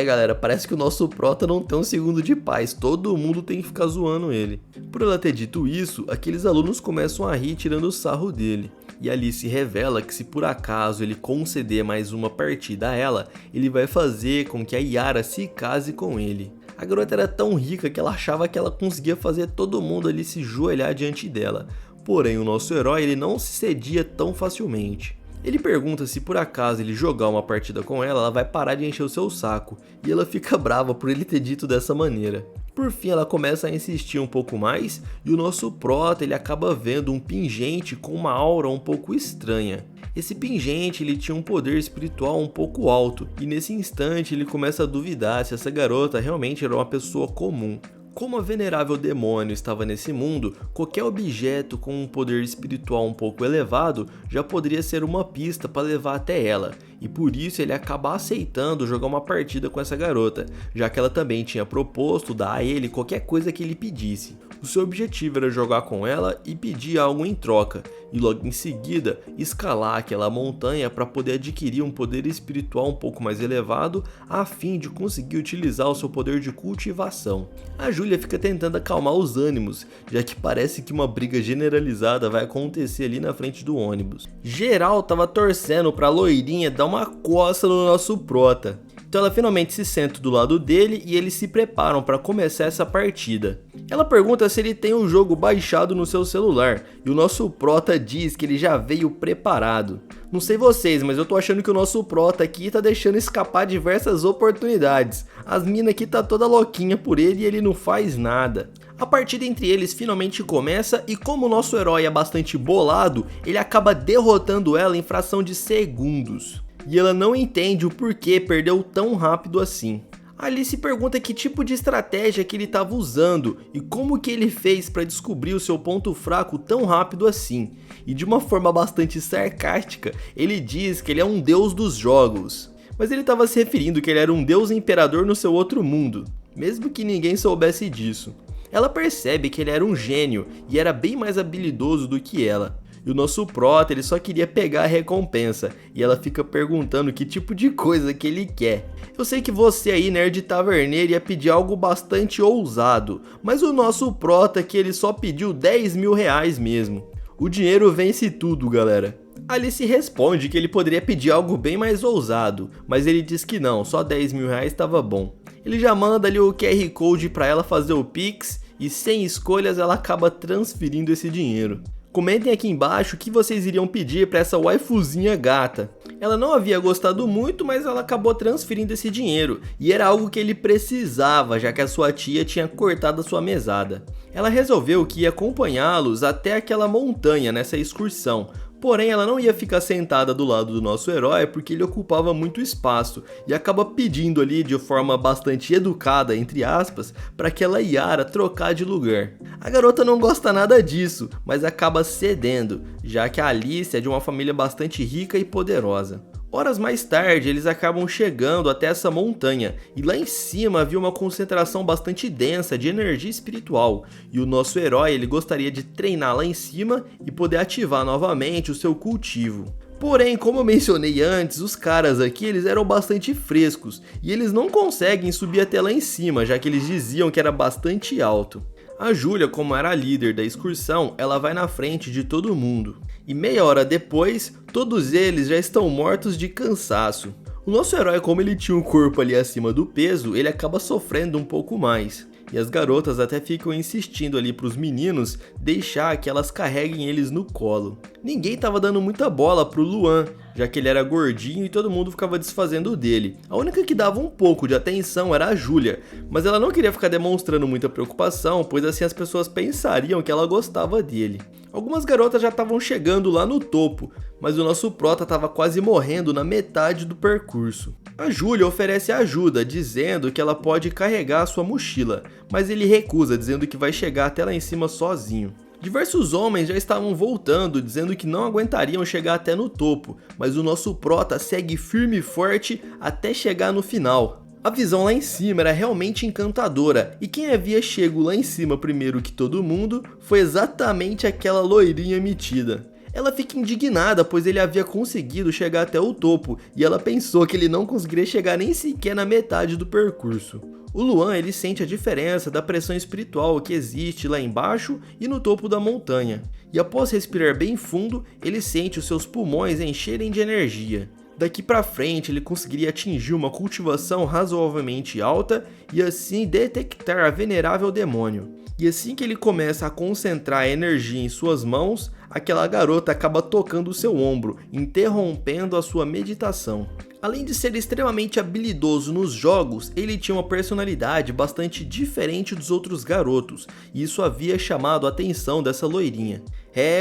Galera, parece que o nosso prota não tem um segundo de paz, todo mundo tem que ficar zoando ele. Por ela ter dito isso, aqueles alunos começam a rir tirando o sarro dele. E Alice revela que se por acaso ele conceder mais uma partida a ela, ele vai fazer com que a Yara se case com ele. A garota era tão rica que ela achava que ela conseguia fazer todo mundo ali se joelhar diante dela. Porém, o nosso herói ele não se cedia tão facilmente. Ele pergunta se por acaso ele jogar uma partida com ela, ela vai parar de encher o seu saco, e ela fica brava por ele ter dito dessa maneira. Por fim ela começa a insistir um pouco mais, e o nosso prota ele acaba vendo um pingente com uma aura um pouco estranha. Esse pingente ele tinha um poder espiritual um pouco alto, e nesse instante ele começa a duvidar se essa garota realmente era uma pessoa comum. Como a venerável demônio estava nesse mundo, qualquer objeto com um poder espiritual um pouco elevado já poderia ser uma pista para levar até ela, e por isso ele acaba aceitando jogar uma partida com essa garota, já que ela também tinha proposto dar a ele qualquer coisa que ele pedisse. O seu objetivo era jogar com ela e pedir algo em troca, e logo em seguida escalar aquela montanha para poder adquirir um poder espiritual um pouco mais elevado, a fim de conseguir utilizar o seu poder de cultivação. A Júlia fica tentando acalmar os ânimos, já que parece que uma briga generalizada vai acontecer ali na frente do ônibus. Geral tava torcendo pra loirinha dar uma coça no nosso prota. Então ela finalmente se senta do lado dele e eles se preparam para começar essa partida. Ela pergunta se ele tem o jogo baixado no seu celular e o nosso prota diz que ele já veio preparado. Não sei vocês, mas eu tô achando que o nosso prota aqui tá deixando escapar diversas oportunidades. As mina aqui tá toda louquinha por ele e ele não faz nada. A partida entre eles finalmente começa e como o nosso herói é bastante bolado, ele acaba derrotando ela em fração de segundos. E ela não entende o porquê perdeu tão rápido assim. Alice pergunta que tipo de estratégia que ele estava usando e como que ele fez para descobrir o seu ponto fraco tão rápido assim. E de uma forma bastante sarcástica, ele diz que ele é um deus dos jogos. Mas ele estava se referindo que ele era um deus imperador no seu outro mundo, mesmo que ninguém soubesse disso. Ela percebe que ele era um gênio e era bem mais habilidoso do que ela. E o nosso prota ele só queria pegar a recompensa, e ela fica perguntando que tipo de coisa que ele quer. Eu sei que você aí, nerd taverneiro, ia pedir algo bastante ousado, mas o nosso prota que ele só pediu 10 mil reais mesmo. O dinheiro vence tudo, galera. Alice responde que ele poderia pedir algo bem mais ousado, mas ele diz que não, só 10 mil reais estava bom. Ele já manda ali o QR Code para ela fazer o Pix, e sem escolhas ela acaba transferindo esse dinheiro. Comentem aqui embaixo o que vocês iriam pedir para essa waifuzinha gata. Ela não havia gostado muito, mas ela acabou transferindo esse dinheiro, e era algo que ele precisava, já que a sua tia tinha cortado a sua mesada. Ela resolveu que ia acompanhá-los até aquela montanha nessa excursão, Porém, ela não ia ficar sentada do lado do nosso herói porque ele ocupava muito espaço e acaba pedindo ali de forma bastante educada, entre aspas, para aquela Yara trocar de lugar. A garota não gosta nada disso, mas acaba cedendo, já que a Alice é de uma família bastante rica e poderosa. Horas mais tarde, eles acabam chegando até essa montanha, e lá em cima havia uma concentração bastante densa de energia espiritual, e o nosso herói ele gostaria de treinar lá em cima e poder ativar novamente o seu cultivo. Porém, como eu mencionei antes, os caras aqui eles eram bastante frescos, e eles não conseguem subir até lá em cima, já que eles diziam que era bastante alto. A Júlia, como era a líder da excursão, ela vai na frente de todo mundo. E meia hora depois, todos eles já estão mortos de cansaço. O nosso herói, como ele tinha um corpo ali acima do peso, ele acaba sofrendo um pouco mais. E as garotas até ficam insistindo ali para os meninos deixar que elas carreguem eles no colo. Ninguém tava dando muita bola pro Luan, já que ele era gordinho e todo mundo ficava desfazendo dele. A única que dava um pouco de atenção era a Júlia, mas ela não queria ficar demonstrando muita preocupação, pois assim as pessoas pensariam que ela gostava dele. Algumas garotas já estavam chegando lá no topo, mas o nosso prota estava quase morrendo na metade do percurso. A Júlia oferece ajuda, dizendo que ela pode carregar a sua mochila, mas ele recusa, dizendo que vai chegar até lá em cima sozinho. Diversos homens já estavam voltando, dizendo que não aguentariam chegar até no topo, mas o nosso prota segue firme e forte até chegar no final. A visão lá em cima era realmente encantadora, e quem havia chego lá em cima primeiro que todo mundo foi exatamente aquela loirinha metida. Ela fica indignada, pois ele havia conseguido chegar até o topo, e ela pensou que ele não conseguiria chegar nem sequer na metade do percurso. O Luan ele sente a diferença da pressão espiritual que existe lá embaixo e no topo da montanha, e após respirar bem fundo, ele sente os seus pulmões encherem de energia. Daqui para frente ele conseguiria atingir uma cultivação razoavelmente alta e assim detectar a venerável demônio. E assim que ele começa a concentrar a energia em suas mãos, aquela garota acaba tocando o seu ombro, interrompendo a sua meditação. Além de ser extremamente habilidoso nos jogos, ele tinha uma personalidade bastante diferente dos outros garotos, e isso havia chamado a atenção dessa loirinha.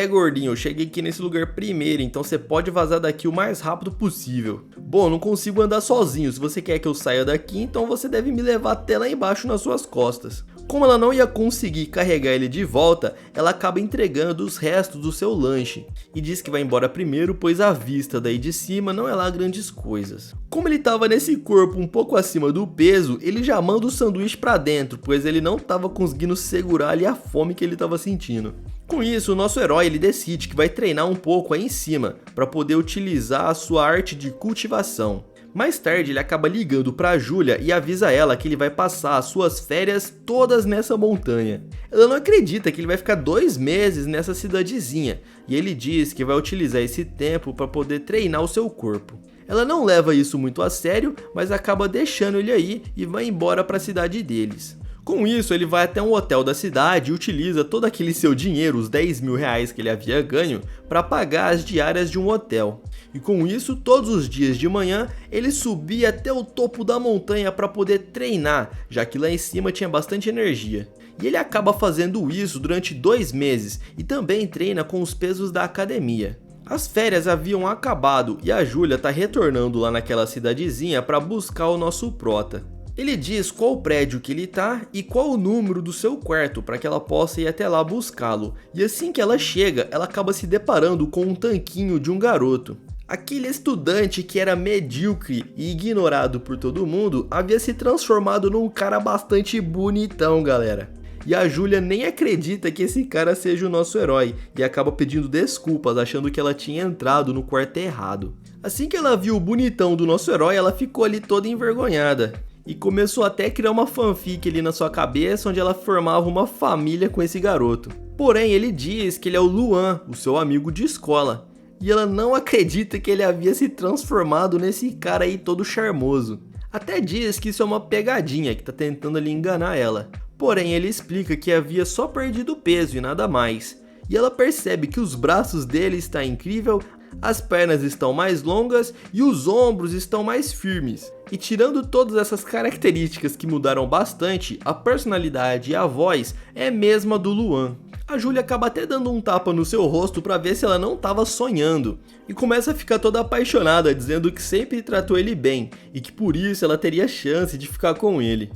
Gordinho, eu cheguei aqui nesse lugar primeiro, então você pode vazar daqui o mais rápido possível. Bom, não consigo andar sozinho, se você quer que eu saia daqui, então você deve me levar até lá embaixo nas suas costas. Como ela não ia conseguir carregar ele de volta, ela acaba entregando os restos do seu lanche e diz que vai embora primeiro, pois a vista daí de cima não é lá grandes coisas. Como ele estava nesse corpo um pouco acima do peso, ele já manda o sanduíche para dentro, pois ele não estava conseguindo segurar ali a fome que ele estava sentindo. Com isso, o nosso herói ele decide que vai treinar um pouco aí em cima para poder utilizar a sua arte de cultivação. Mais tarde ele acaba ligando para Júlia e avisa ela que ele vai passar as suas férias todas nessa montanha. Ela não acredita que ele vai ficar 2 meses nessa cidadezinha e ele diz que vai utilizar esse tempo para poder treinar o seu corpo. Ela não leva isso muito a sério, mas acaba deixando ele aí e vai embora para a cidade deles. Com isso, ele vai até um hotel da cidade e utiliza todo aquele seu dinheiro, os 10 mil reais que ele havia ganho, para pagar as diárias de um hotel. E com isso, todos os dias de manhã, ele subia até o topo da montanha para poder treinar, já que lá em cima tinha bastante energia. E ele acaba fazendo isso durante 2 meses e também treina com os pesos da academia. As férias haviam acabado e a Júlia está retornando lá naquela cidadezinha para buscar o nosso prota. Ele diz qual prédio que ele tá e qual o número do seu quarto para que ela possa ir até lá buscá-lo. E assim que ela chega, ela acaba se deparando com um tanquinho de um garoto. Aquele estudante que era medíocre e ignorado por todo mundo havia se transformado num cara bastante bonitão, galera. E a Júlia nem acredita que esse cara seja o nosso herói e acaba pedindo desculpas, achando que ela tinha entrado no quarto errado. Assim que ela viu o bonitão do nosso herói, ela ficou ali toda envergonhada. E começou até a criar uma fanfic ali na sua cabeça, onde ela formava uma família com esse garoto. Porém, ele diz que ele é o Luan, o seu amigo de escola. E ela não acredita que ele havia se transformado nesse cara aí todo charmoso. Até diz que isso é uma pegadinha, que tá tentando ali enganar ela. Porém, ele explica que havia só perdido peso e nada mais. E ela percebe que os braços dele estão incríveis, as pernas estão mais longas e os ombros estão mais firmes. E tirando todas essas características que mudaram bastante, a personalidade e a voz é a mesma do Luan. A Júlia acaba até dando um tapa no seu rosto pra ver se ela não tava sonhando, e começa a ficar toda apaixonada, dizendo que sempre tratou ele bem, e que por isso ela teria chance de ficar com ele.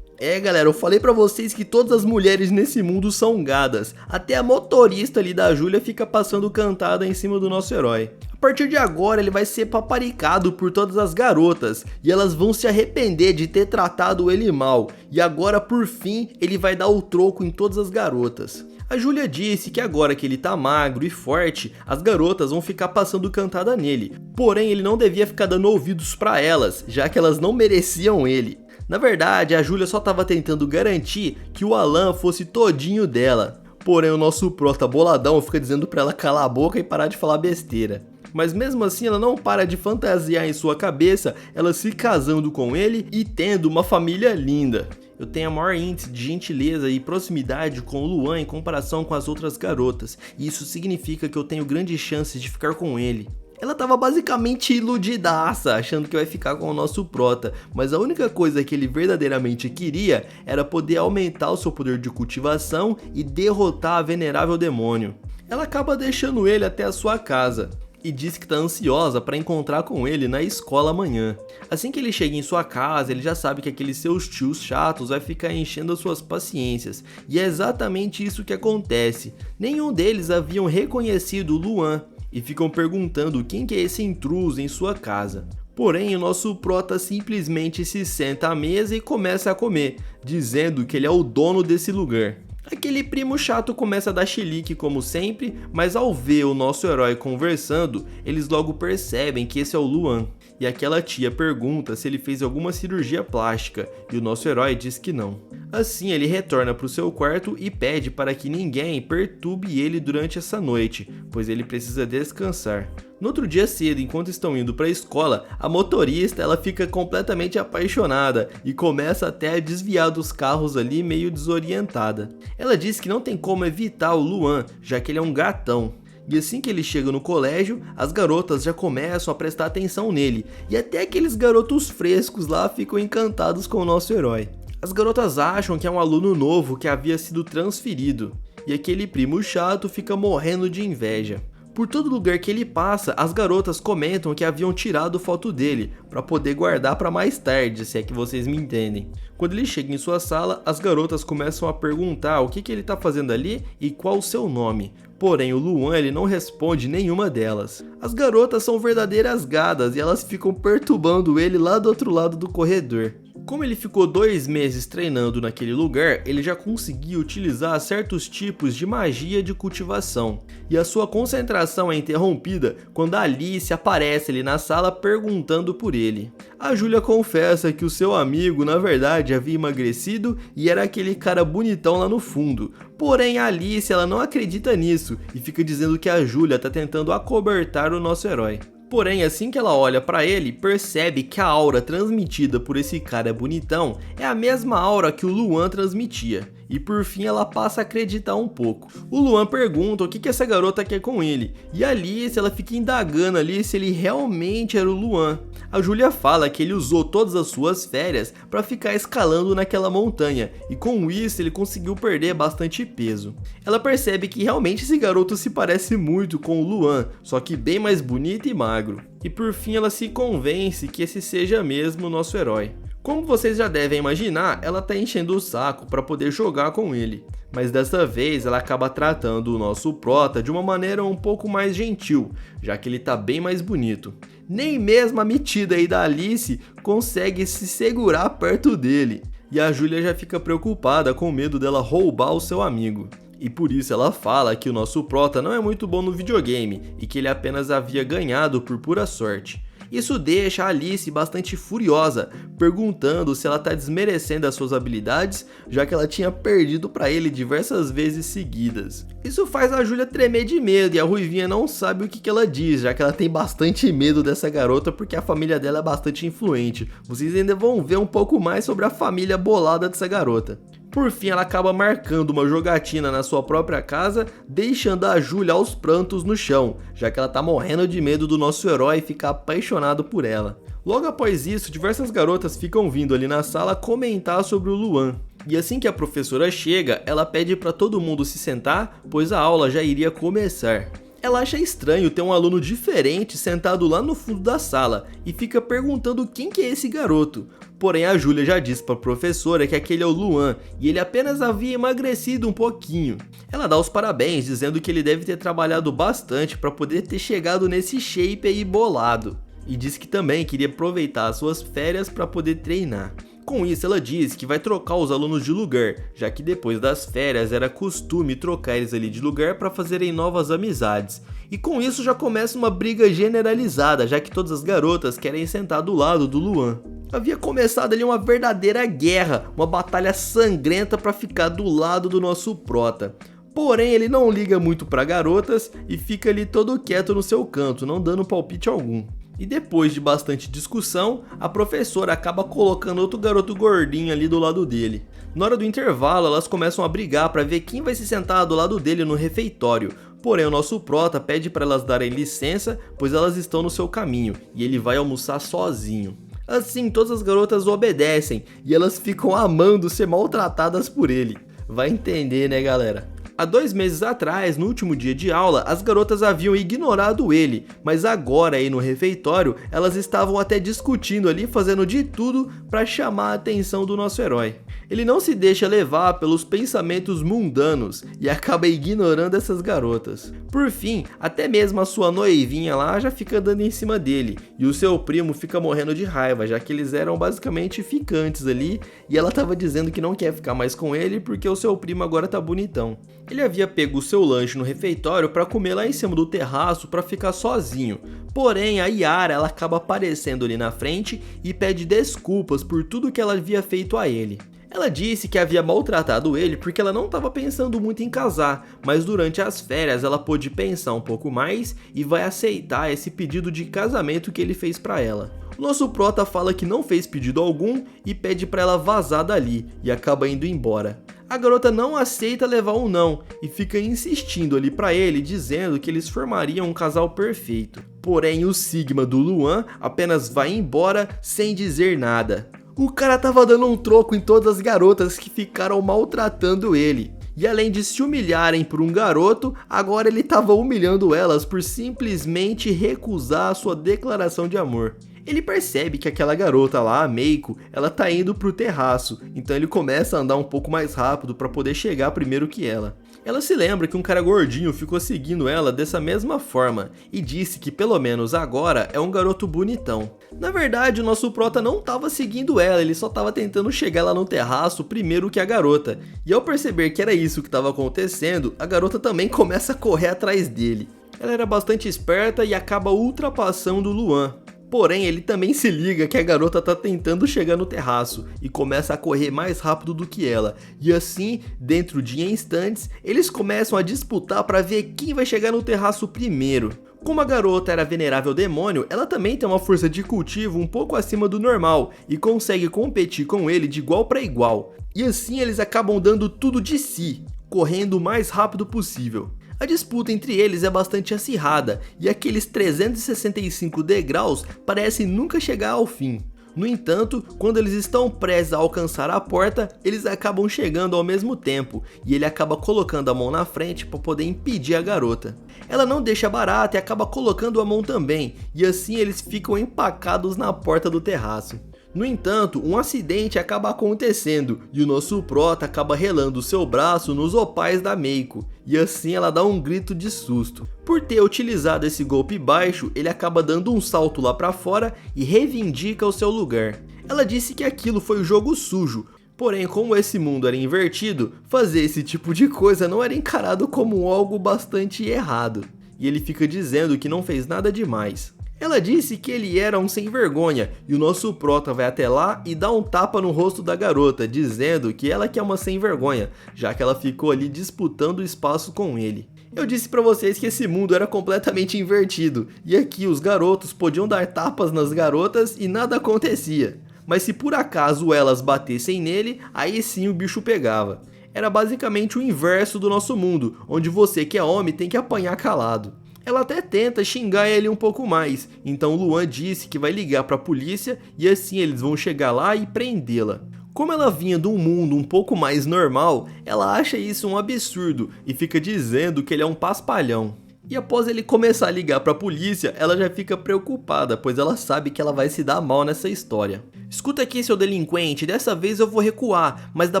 Galera, eu falei pra vocês que todas as mulheres nesse mundo são gadas, até a motorista ali da Júlia fica passando cantada em cima do nosso herói. A partir de agora ele vai ser paparicado por todas as garotas, e elas vão se arrepender de ter tratado ele mal, e agora por fim ele vai dar o troco em todas as garotas. A Júlia disse que agora que ele tá magro e forte, as garotas vão ficar passando cantada nele, porém ele não devia ficar dando ouvidos pra elas, já que elas não mereciam ele. Na verdade, a Júlia só tava tentando garantir que o Alan fosse todinho dela, porém o nosso prota boladão fica dizendo pra ela calar a boca e parar de falar besteira. Mas mesmo assim ela não para de fantasiar em sua cabeça ela se casando com ele e tendo uma família linda. Eu tenho a maior índice de gentileza e proximidade com o Luan em comparação com as outras garotas, e isso significa que eu tenho grandes chances de ficar com ele. Ela tava basicamente iludidaça, achando que vai ficar com o nosso prota, mas a única coisa que ele verdadeiramente queria era poder aumentar o seu poder de cultivação e derrotar a venerável demônio. Ela acaba deixando ele até a sua casa e diz que tá ansiosa para encontrar com ele na escola amanhã. Assim que ele chega em sua casa, ele já sabe que aqueles seus tios chatos vai ficar enchendo as suas paciências, e é exatamente isso que acontece. Nenhum deles haviam reconhecido o Luan e ficam perguntando quem que é esse intruso em sua casa. Porém, o nosso prota simplesmente se senta à mesa e começa a comer, dizendo que ele é o dono desse lugar. Aquele primo chato começa a dar chilique como sempre, mas ao ver o nosso herói conversando, eles logo percebem que esse é o Luan. E aquela tia pergunta se ele fez alguma cirurgia plástica, e o nosso herói diz que não. Assim ele retorna para o seu quarto e pede para que ninguém perturbe ele durante essa noite, pois ele precisa descansar. No outro dia cedo, enquanto estão indo para a escola, a motorista ela fica completamente apaixonada e começa até a desviar dos carros ali meio desorientada. Ela diz que não tem como evitar o Luan, já que ele é um gatão. E assim que ele chega no colégio, as garotas já começam a prestar atenção nele, e até aqueles garotos frescos lá ficam encantados com o nosso herói. As garotas acham que é um aluno novo que havia sido transferido, e aquele primo chato fica morrendo de inveja. Por todo lugar que ele passa, as garotas comentam que haviam tirado foto dele, para poder guardar para mais tarde, se é que vocês me entendem. Quando ele chega em sua sala, as garotas começam a perguntar o que ele está fazendo ali e qual o seu nome. Porém, o Luan ele não responde nenhuma delas. As garotas são verdadeiras gadas e elas ficam perturbando ele lá do outro lado do corredor. Como ele ficou 2 meses treinando naquele lugar, ele já conseguia utilizar certos tipos de magia de cultivação. E a sua concentração é interrompida quando a Alice aparece ali na sala perguntando por ele. A Júlia confessa que o seu amigo na verdade havia emagrecido e era aquele cara bonitão lá no fundo. Porém a Alice ela não acredita nisso e fica dizendo que a Júlia está tentando acobertar o nosso herói. Porém, assim que ela olha pra ele, percebe que a aura transmitida por esse cara bonitão é a mesma aura que o Luan transmitia. E por fim ela passa a acreditar um pouco. O Luan pergunta o que essa garota quer com ele, e a Alice ela fica indagando ali se ele realmente era o Luan. A Júlia fala que ele usou todas as suas férias para ficar escalando naquela montanha, e com isso ele conseguiu perder bastante peso. Ela percebe que realmente esse garoto se parece muito com o Luan, só que bem mais bonito e magro. E por fim ela se convence que esse seja mesmo o nosso herói. Como vocês já devem imaginar, ela tá enchendo o saco para poder jogar com ele. Mas dessa vez ela acaba tratando o nosso prota de uma maneira um pouco mais gentil, já que ele tá bem mais bonito. Nem mesmo a metida aí da Alice consegue se segurar perto dele. E a Júlia já fica preocupada com medo dela roubar o seu amigo. E por isso ela fala que o nosso prota não é muito bom no videogame e que ele apenas havia ganhado por pura sorte. Isso deixa a Alice bastante furiosa, perguntando se ela está desmerecendo as suas habilidades, já que ela tinha perdido para ele diversas vezes seguidas. Isso faz a Júlia tremer de medo e a Ruivinha não sabe o que ela diz, já que ela tem bastante medo dessa garota porque a família dela é bastante influente. Vocês ainda vão ver um pouco mais sobre a família bolada dessa garota. Por fim, ela acaba marcando uma jogatina na sua própria casa, deixando a Júlia aos prantos no chão, já que ela tá morrendo de medo do nosso herói ficar apaixonado por ela. Logo após isso, diversas garotas ficam vindo ali na sala comentar sobre o Luan. E assim que a professora chega, ela pede para todo mundo se sentar, pois a aula já iria começar. Ela acha estranho ter um aluno diferente sentado lá no fundo da sala e fica perguntando quem que é esse garoto. Porém a Júlia já diz para a professora que aquele é o Luan e ele apenas havia emagrecido um pouquinho. Ela dá os parabéns dizendo que ele deve ter trabalhado bastante para poder ter chegado nesse shape aí bolado. E diz que também queria aproveitar as suas férias para poder treinar. Com isso, ela diz que vai trocar os alunos de lugar, já que depois das férias era costume trocar eles ali de lugar para fazerem novas amizades. E com isso já começa uma briga generalizada, já que todas as garotas querem sentar do lado do Luan. Havia começado ali uma verdadeira guerra, uma batalha sangrenta para ficar do lado do nosso prota. Porém, ele não liga muito para garotas e fica ali todo quieto no seu canto, não dando palpite algum. E depois de bastante discussão, a professora acaba colocando outro garoto gordinho ali do lado dele. Na hora do intervalo, elas começam a brigar para ver quem vai se sentar do lado dele no refeitório. Porém, o nosso prota pede para elas darem licença, pois elas estão no seu caminho, e ele vai almoçar sozinho. Assim, todas as garotas obedecem, e elas ficam amando ser maltratadas por ele. Vai entender, né, galera? Há 2 meses atrás, no último dia de aula, as garotas haviam ignorado ele, mas agora aí no refeitório, elas estavam até discutindo ali, fazendo de tudo para chamar a atenção do nosso herói. Ele não se deixa levar pelos pensamentos mundanos e acaba ignorando essas garotas. Por fim, até mesmo a sua noivinha lá já fica dando em cima dele, e o seu primo fica morrendo de raiva, já que eles eram basicamente ficantes ali, e ela tava dizendo que não quer ficar mais com ele porque o seu primo agora tá bonitão. Ele havia pego o seu lanche no refeitório para comer lá em cima do terraço para ficar sozinho. Porém, a Yara ela acaba aparecendo ali na frente e pede desculpas por tudo que ela havia feito a ele. Ela disse que havia maltratado ele porque ela não estava pensando muito em casar, mas durante as férias ela pôde pensar um pouco mais e vai aceitar esse pedido de casamento que ele fez para ela. O nosso prota fala que não fez pedido algum e pede para ela vazar dali e acaba indo embora. A garota não aceita levar um não e fica insistindo ali para ele, dizendo que eles formariam um casal perfeito. Porém, o Sigma do Luan apenas vai embora sem dizer nada. O cara tava dando um troco em todas as garotas que ficaram maltratando ele. E além de se humilharem por um garoto, agora ele tava humilhando elas por simplesmente recusar a sua declaração de amor. Ele percebe que aquela garota lá, a Meiko, ela tá indo pro terraço, então ele começa a andar um pouco mais rápido para poder chegar primeiro que ela. Ela se lembra que um cara gordinho ficou seguindo ela dessa mesma forma e disse que pelo menos agora é um garoto bonitão. Na verdade, o nosso prota não estava seguindo ela, ele só estava tentando chegar lá no terraço primeiro que a garota. E ao perceber que era isso que estava acontecendo, a garota também começa a correr atrás dele. Ela era bastante esperta e acaba ultrapassando o Luan. Porém, ele também se liga que a garota tá tentando chegar no terraço e começa a correr mais rápido do que ela. E assim, dentro de instantes, eles começam a disputar para ver quem vai chegar no terraço primeiro. Como a garota era venerável demônio, ela também tem uma força de cultivo um pouco acima do normal e consegue competir com ele de igual para igual. E assim eles acabam dando tudo de si, correndo o mais rápido possível. A disputa entre eles é bastante acirrada e aqueles 365 degraus parecem nunca chegar ao fim. No entanto, quando eles estão prestes a alcançar a porta, eles acabam chegando ao mesmo tempo e ele acaba colocando a mão na frente para poder impedir a garota. Ela não deixa barata e acaba colocando a mão também, e assim eles ficam empacados na porta do terraço. No entanto, um acidente acaba acontecendo e o nosso prota acaba relando seu braço nos opais da Meiko, e assim ela dá um grito de susto. Por ter utilizado esse golpe baixo, ele acaba dando um salto lá pra fora e reivindica o seu lugar. Ela disse que aquilo foi jogo sujo, porém como esse mundo era invertido, fazer esse tipo de coisa não era encarado como algo bastante errado, e ele fica dizendo que não fez nada demais. Ela disse que ele era um sem vergonha e o nosso prota vai até lá e dá um tapa no rosto da garota, dizendo que ela que é uma sem vergonha, já que ela ficou ali disputando o espaço com ele. Eu disse pra vocês que esse mundo era completamente invertido e aqui os garotos podiam dar tapas nas garotas e nada acontecia. Mas se por acaso elas batessem nele, aí sim o bicho pegava. Era basicamente o inverso do nosso mundo, onde você que é homem tem que apanhar calado. Ela até tenta xingar ele um pouco mais, então Luan disse que vai ligar para a polícia e assim eles vão chegar lá e prendê-la. Como ela vinha de um mundo um pouco mais normal, ela acha isso um absurdo e fica dizendo que ele é um paspalhão. E após ele começar a ligar para a polícia, ela já fica preocupada, pois ela sabe que ela vai se dar mal nessa história. Escuta aqui, seu delinquente, dessa vez eu vou recuar, mas da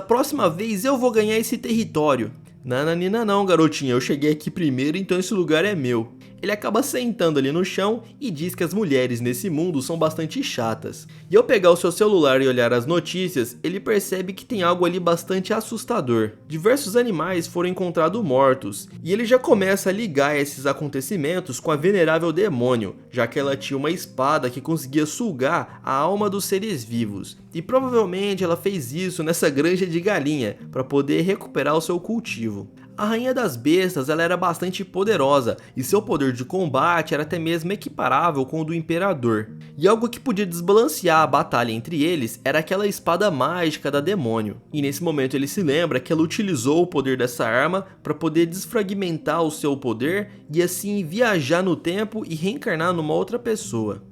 próxima vez eu vou ganhar esse território. Nananina não, garotinha, eu cheguei aqui primeiro, então esse lugar é meu. Ele acaba sentando ali no chão e diz que as mulheres nesse mundo são bastante chatas. E ao pegar o seu celular e olhar as notícias, ele percebe que tem algo ali bastante assustador. Diversos animais foram encontrados mortos, e ele já começa a ligar esses acontecimentos com a venerável demônio, já que ela tinha uma espada que conseguia sugar a alma dos seres vivos. E provavelmente ela fez isso nessa granja de galinha, para poder recuperar o seu cultivo. A Rainha das Bestas ela era bastante poderosa e seu poder de combate era até mesmo equiparável com o do Imperador. E algo que podia desbalancear a batalha entre eles era aquela espada mágica da demônio. E nesse momento ele se lembra que ela utilizou o poder dessa arma para poder desfragmentar o seu poder e assim viajar no tempo e reencarnar numa outra pessoa.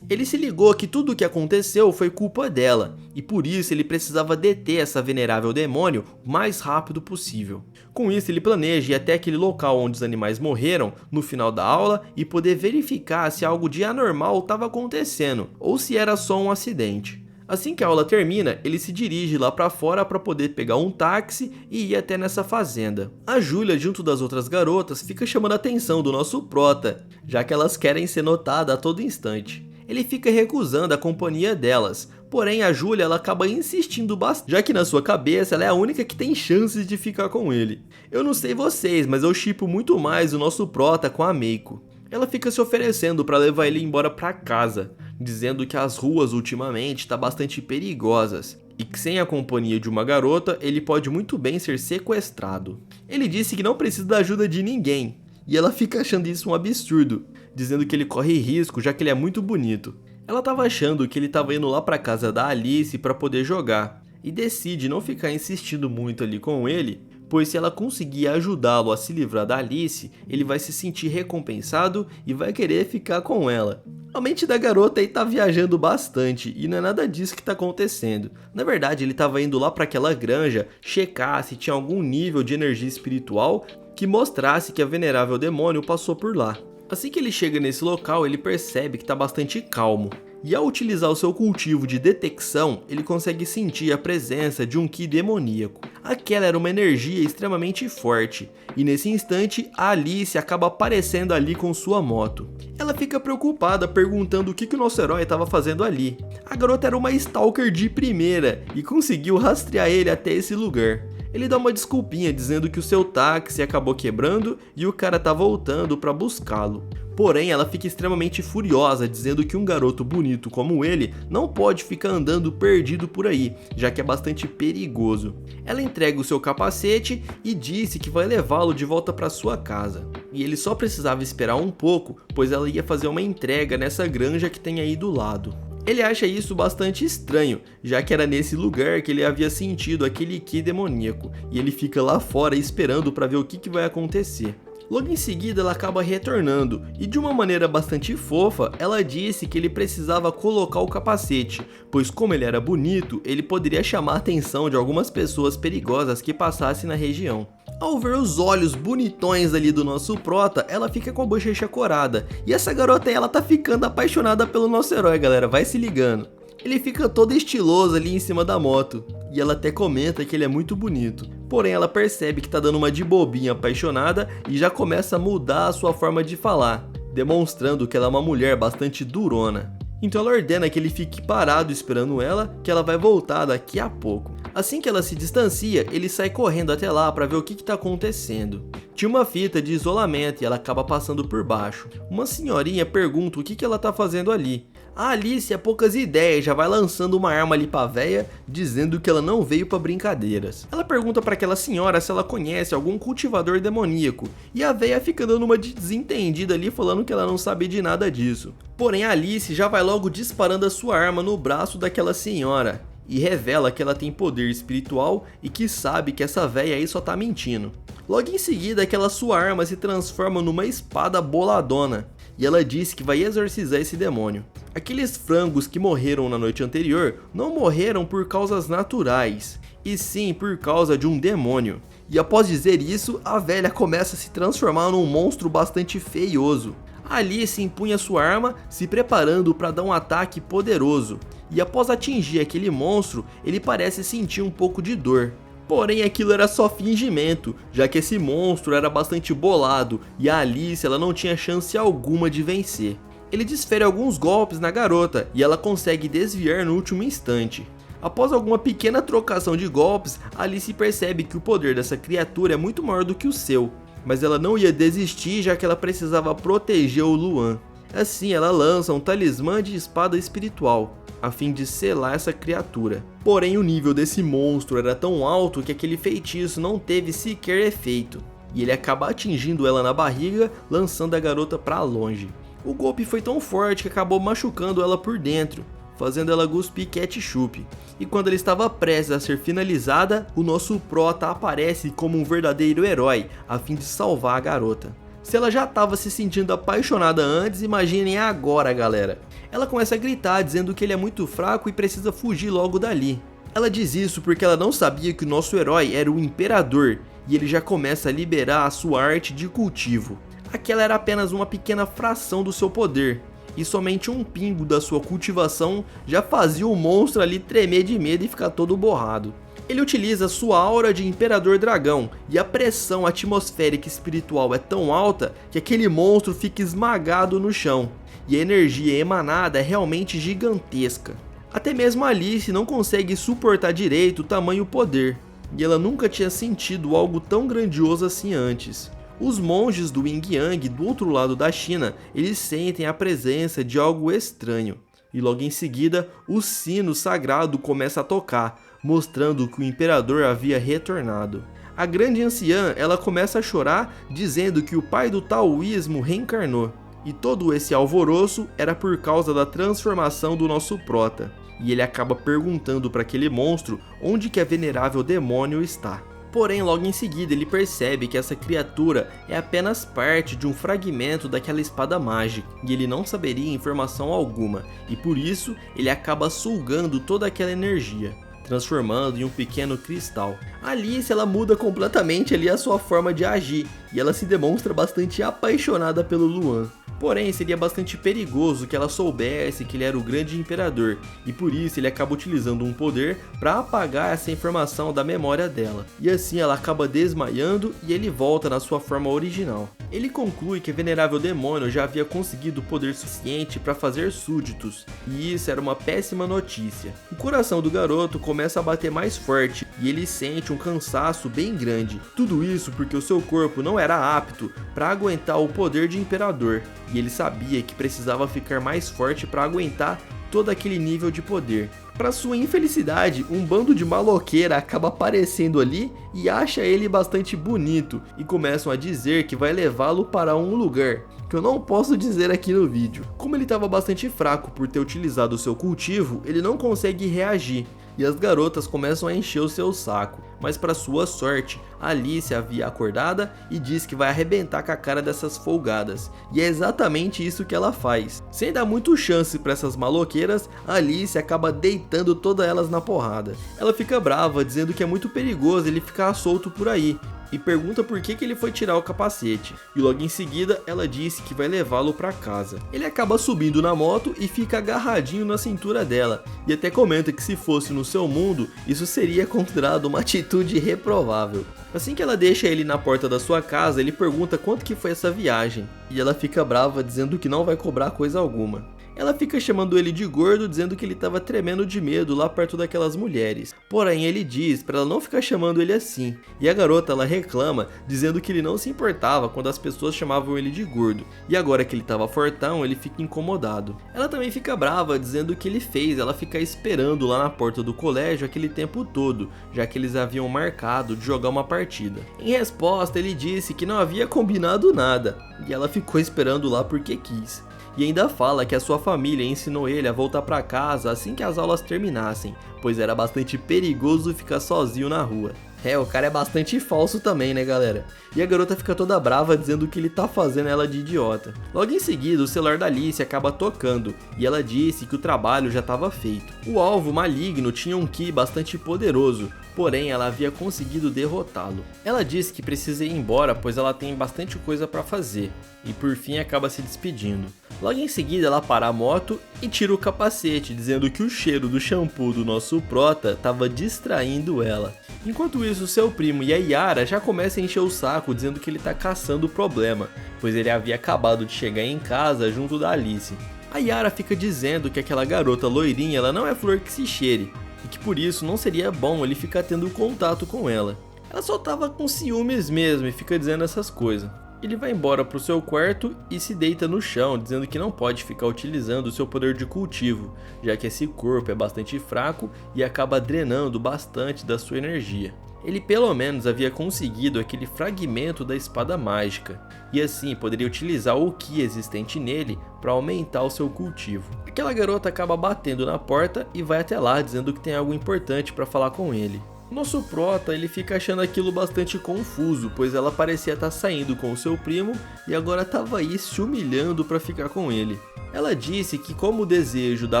Ele se ligou que tudo o que aconteceu foi culpa dela, e por isso ele precisava deter essa venerável demônio o mais rápido possível. Com isso ele planeja ir até aquele local onde os animais morreram no final da aula e poder verificar se algo de anormal estava acontecendo, ou se era só um acidente. Assim que a aula termina, ele se dirige lá para fora para poder pegar um táxi e ir até nessa fazenda. A Júlia, junto das outras garotas, fica chamando a atenção do nosso prota, já que elas querem ser notadas a todo instante. Ele fica recusando a companhia delas, porém a Júlia ela acaba insistindo bastante, já que na sua cabeça ela é a única que tem chances de ficar com ele. Eu não sei vocês, mas eu shippo muito mais o nosso prota com a Meiko. Ela fica se oferecendo para levar ele embora para casa, dizendo que as ruas ultimamente estão bastante perigosas e que sem a companhia de uma garota ele pode muito bem ser sequestrado. Ele disse que não precisa da ajuda de ninguém, e ela fica achando isso um absurdo, dizendo que ele corre risco já que ele é muito bonito. Ela tava achando que ele tava indo lá pra casa da Alice para poder jogar, e decide não ficar insistindo muito ali com ele, pois se ela conseguir ajudá-lo a se livrar da Alice, ele vai se sentir recompensado e vai querer ficar com ela. A mente da garota aí tá viajando bastante e não é nada disso que tá acontecendo. Na verdade ele tava indo lá para aquela granja checar se tinha algum nível de energia espiritual que mostrasse que a venerável demônio passou por lá. Assim que ele chega nesse local, ele percebe que está bastante calmo. E ao utilizar o seu cultivo de detecção, ele consegue sentir a presença de um ki demoníaco. Aquela era uma energia extremamente forte, e nesse instante a Alice acaba aparecendo ali com sua moto. Ela fica preocupada perguntando o que o nosso herói estava fazendo ali. A garota era uma stalker de primeira e conseguiu rastrear ele até esse lugar. Ele dá uma desculpinha dizendo que o seu táxi acabou quebrando e o cara tá voltando para buscá-lo. Porém, ela fica extremamente furiosa, dizendo que um garoto bonito como ele não pode ficar andando perdido por aí, já que é bastante perigoso. Ela entrega o seu capacete e disse que vai levá-lo de volta para sua casa. E ele só precisava esperar um pouco, pois ela ia fazer uma entrega nessa granja que tem aí do lado. Ele acha isso bastante estranho, já que era nesse lugar que ele havia sentido aquele ki demoníaco, e ele fica lá fora esperando para ver o que vai acontecer. Logo em seguida ela acaba retornando, e de uma maneira bastante fofa, ela disse que ele precisava colocar o capacete, pois como ele era bonito, ele poderia chamar a atenção de algumas pessoas perigosas que passassem na região. Ao ver os olhos bonitões ali do nosso prota, ela fica com a bochecha corada, e essa garota aí, ela tá ficando apaixonada pelo nosso herói, galera, vai se ligando. Ele fica todo estiloso ali em cima da moto, e ela até comenta que ele é muito bonito. Porém ela percebe que tá dando uma de bobinha apaixonada e já começa a mudar a sua forma de falar, demonstrando que ela é uma mulher bastante durona. Então ela ordena que ele fique parado esperando ela, que ela vai voltar daqui a pouco. Assim que ela se distancia, ele sai correndo até lá para ver o que tá acontecendo. Tinha uma fita de isolamento e ela acaba passando por baixo. Uma senhorinha pergunta o que ela tá fazendo ali. A Alice, a poucas ideias, já vai lançando uma arma ali pra véia, dizendo que ela não veio pra brincadeiras. Ela pergunta pra aquela senhora se ela conhece algum cultivador demoníaco, e a véia fica dando uma de desentendida ali, falando que ela não sabe de nada disso. Porém a Alice já vai logo disparando a sua arma no braço daquela senhora. e revela que ela tem poder espiritual e que sabe que essa véia aí só tá mentindo. Logo em seguida, aquela sua arma se transforma numa espada boladona, e ela disse que vai exorcizar esse demônio. Aqueles frangos que morreram na noite anterior não morreram por causas naturais, e sim por causa de um demônio. E após dizer isso, a velha começa a se transformar num monstro bastante feioso. Alice empunha sua arma, se preparando para dar um ataque poderoso, e após atingir aquele monstro, ele parece sentir um pouco de dor. Porém, aquilo era só fingimento, já que esse monstro era bastante bolado e a Alice ela não tinha chance alguma de vencer. Ele desfere alguns golpes na garota e ela consegue desviar no último instante. Após alguma pequena trocação de golpes, Alice percebe que o poder dessa criatura é muito maior do que o seu, mas ela não ia desistir já que ela precisava proteger o Luan. Assim, ela lança um talismã de espada espiritual, a fim de selar essa criatura. Porém, o nível desse monstro era tão alto que aquele feitiço não teve sequer efeito, e ele acaba atingindo ela na barriga, lançando a garota para longe. O golpe foi tão forte que acabou machucando ela por dentro, fazendo ela cuspir ketchup. E quando ela estava prestes a ser finalizada, o nosso prota aparece como um verdadeiro herói, a fim de salvar a garota. Se ela já estava se sentindo apaixonada antes, imaginem agora, galera. Ela começa a gritar dizendo que ele é muito fraco e precisa fugir logo dali. Ela diz isso porque ela não sabia que o nosso herói era o imperador, e ele já começa a liberar a sua arte de cultivo. Aquela era apenas uma pequena fração do seu poder, e somente um pingo da sua cultivação já fazia o monstro ali tremer de medo e ficar todo borrado. Ele utiliza sua aura de Imperador Dragão, e a pressão atmosférica espiritual é tão alta que aquele monstro fica esmagado no chão, e a energia emanada é realmente gigantesca. Até mesmo Alice não consegue suportar direito o tamanho poder, e ela nunca tinha sentido algo tão grandioso assim antes. Os monges do Yin Yang do outro lado da China, eles sentem a presença de algo estranho, e logo em seguida o sino sagrado começa a tocar, mostrando que o imperador havia retornado. A grande anciã, ela começa a chorar, dizendo que o pai do taoísmo reencarnou, e todo esse alvoroço era por causa da transformação do nosso prota, e ele acaba perguntando para aquele monstro onde que a venerável demônio está. Porém, logo em seguida ele percebe que essa criatura é apenas parte de um fragmento daquela espada mágica, e ele não saberia informação alguma, e por isso ele acaba sugando toda aquela energia, transformando em um pequeno cristal. Alice ela muda completamente ali a sua forma de agir, e ela se demonstra bastante apaixonada pelo Luan. Porém, seria bastante perigoso que ela soubesse que ele era o grande imperador, e por isso ele acaba utilizando um poder para apagar essa informação da memória dela. E assim ela acaba desmaiando e ele volta na sua forma original. Ele conclui que o venerável demônio já havia conseguido poder suficiente para fazer súditos, e isso era uma péssima notícia. O coração do garoto começa a bater mais forte e ele sente um cansaço bem grande. Tudo isso porque o seu corpo não era apto para aguentar o poder de imperador, e ele sabia que precisava ficar mais forte para aguentar todo aquele nível de poder. Para sua infelicidade, um bando de maloqueira acaba aparecendo ali e acha ele bastante bonito e começam a dizer que vai levá-lo para um lugar que eu não posso dizer aqui no vídeo. Como ele estava bastante fraco por ter utilizado o seu cultivo, ele não consegue reagir, e as garotas começam a encher o seu saco. Mas para sua sorte, Alice havia acordada e diz que vai arrebentar com a cara dessas folgadas. E é exatamente isso que ela faz. Sem dar muito chance para essas maloqueiras, Alice acaba deitando todas elas na porrada. Ela fica brava, dizendo que é muito perigoso ele ficar solto por aí, e pergunta por que ele foi tirar o capacete, e logo em seguida ela disse que vai levá-lo para casa. Ele acaba subindo na moto e fica agarradinho na cintura dela, e até comenta que se fosse no seu mundo, isso seria considerado uma atitude reprovável. Assim que ela deixa ele na porta da sua casa, ele pergunta quanto que foi essa viagem, e ela fica brava dizendo que não vai cobrar coisa alguma. Ela fica chamando ele de gordo, dizendo que ele estava tremendo de medo lá perto daquelas mulheres. Porém, ele diz para ela não ficar chamando ele assim. E a garota ela reclama, dizendo que ele não se importava quando as pessoas chamavam ele de gordo. E agora que ele estava fortão, ele fica incomodado. Ela também fica brava, dizendo que ele fez ela ficar esperando lá na porta do colégio aquele tempo todo, já que eles haviam marcado de jogar uma partida. Em resposta, ele disse que não havia combinado nada, e ela ficou esperando lá porque quis. e ainda fala que a sua família ensinou ele a voltar para casa assim que as aulas terminassem, pois era bastante perigoso ficar sozinho na rua. O cara é bastante falso também, né, galera? E a garota fica toda brava dizendo que ele tá fazendo ela de idiota. Logo em seguida, o celular da Alice acaba tocando e ela disse que o trabalho já estava feito. O alvo maligno tinha um ki bastante poderoso, porém ela havia conseguido derrotá-lo. Ela disse que precisa ir embora, pois ela tem bastante coisa para fazer, e por fim acaba se despedindo. Logo em seguida ela para a moto e tira o capacete, dizendo que o cheiro do shampoo do nosso prota estava distraindo ela. Enquanto isso, seu primo e a Yara já começam a encher o saco, dizendo que ele está caçando o problema, pois ele havia acabado de chegar em casa junto da Alice. A Yara fica dizendo que aquela garota loirinha ela não é flor que se cheire, e que por isso não seria bom ele ficar tendo contato com ela. Ela só tava com ciúmes mesmo e fica dizendo essas coisas. Ele vai embora pro seu quarto e se deita no chão, dizendo que não pode ficar utilizando o seu poder de cultivo, já que esse corpo é bastante fraco e acaba drenando bastante da sua energia. Ele pelo menos havia conseguido aquele fragmento da espada mágica, e assim poderia utilizar o ki existente nele para aumentar o seu cultivo. Aquela garota acaba batendo na porta e vai até lá dizendo que tem algo importante para falar com ele. Nosso prota ele fica achando aquilo bastante confuso, pois ela parecia estar saindo com o seu primo e agora estava aí se humilhando para ficar com ele. Ela disse que como o desejo da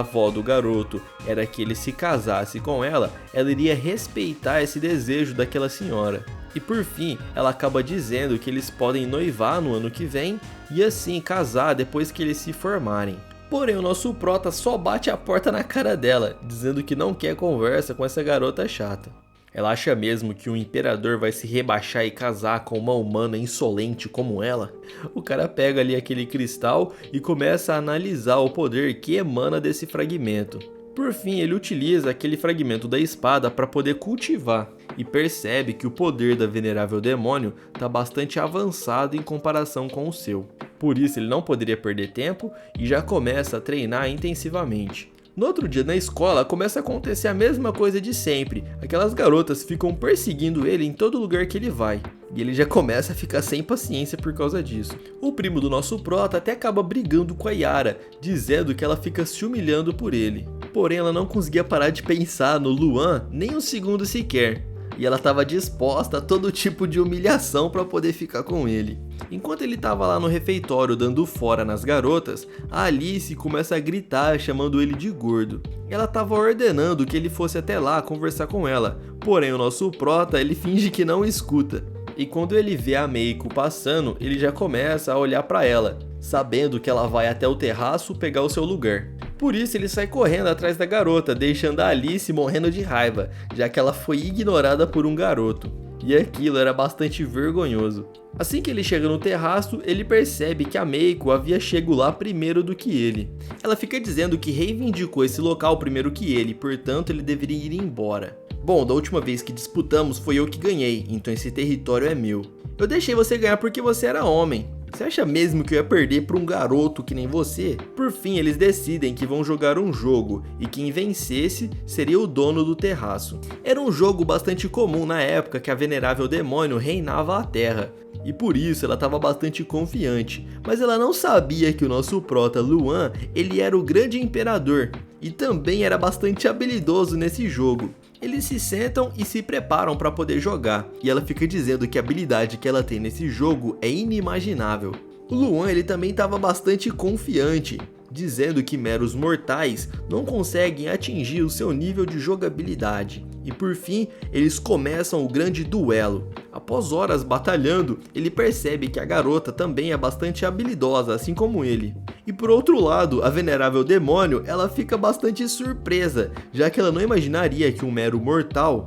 avó do garoto era que ele se casasse com ela iria respeitar esse desejo daquela senhora. E por fim, ela acaba dizendo que eles podem noivar no ano que vem e assim casar depois que eles se formarem. Porém, o nosso prota só bate a porta na cara dela, dizendo que não quer conversa com essa garota chata. Ela acha mesmo que um imperador vai se rebaixar e casar com uma humana insolente como ela? O cara pega ali aquele cristal e começa a analisar o poder que emana desse fragmento. Por fim, ele utiliza aquele fragmento da espada para poder cultivar e percebe que o poder da venerável demônio está bastante avançado em comparação com o seu. Por isso ele não poderia perder tempo e já começa a treinar intensivamente. No outro dia na escola começa a acontecer a mesma coisa de sempre, aquelas garotas ficam perseguindo ele em todo lugar que ele vai, e ele já começa a ficar sem paciência por causa disso. O primo do nosso prota até acaba brigando com a Yara, dizendo que ela fica se humilhando por ele. Porém ela não conseguia parar de pensar no Luan nem um segundo sequer, e ela estava disposta a todo tipo de humilhação para poder ficar com ele. Enquanto ele estava lá no refeitório dando fora nas garotas, a Alice começa a gritar chamando ele de gordo. Ela estava ordenando que ele fosse até lá conversar com ela, porém o nosso prota ele finge que não escuta. E quando ele vê a Meiko passando, ele já começa a olhar para ela, sabendo que ela vai até o terraço pegar o seu lugar. Por isso ele sai correndo atrás da garota, deixando a Alice morrendo de raiva, já que ela foi ignorada por um garoto. E aquilo era bastante vergonhoso. Assim que ele chega no terraço, ele percebe que a Meiko havia chegado lá primeiro do que ele. Ela fica dizendo que reivindicou esse local primeiro que ele, portanto ele deveria ir embora. Bom, da última vez que disputamos foi eu que ganhei, então esse território é meu. Eu deixei você ganhar porque você era homem. Você acha mesmo que eu ia perder para um garoto que nem você? Por fim, eles decidem que vão jogar um jogo e quem vencesse seria o dono do terraço. Era um jogo bastante comum na época que a venerável demônio reinava a terra. E por isso ela estava bastante confiante, mas ela não sabia que o nosso prota Luan, ele era o grande imperador e também era bastante habilidoso nesse jogo. Eles se sentam e se preparam para poder jogar, e ela fica dizendo que a habilidade que ela tem nesse jogo é inimaginável. O Luan ele também estava bastante confiante, dizendo que meros mortais não conseguem atingir o seu nível de jogabilidade. E por fim, eles começam o grande duelo. Após horas batalhando, ele percebe que a garota também é bastante habilidosa, assim como ele. E por outro lado, a venerável demônio, ela fica bastante surpresa, já que ela não imaginaria que um mero mortal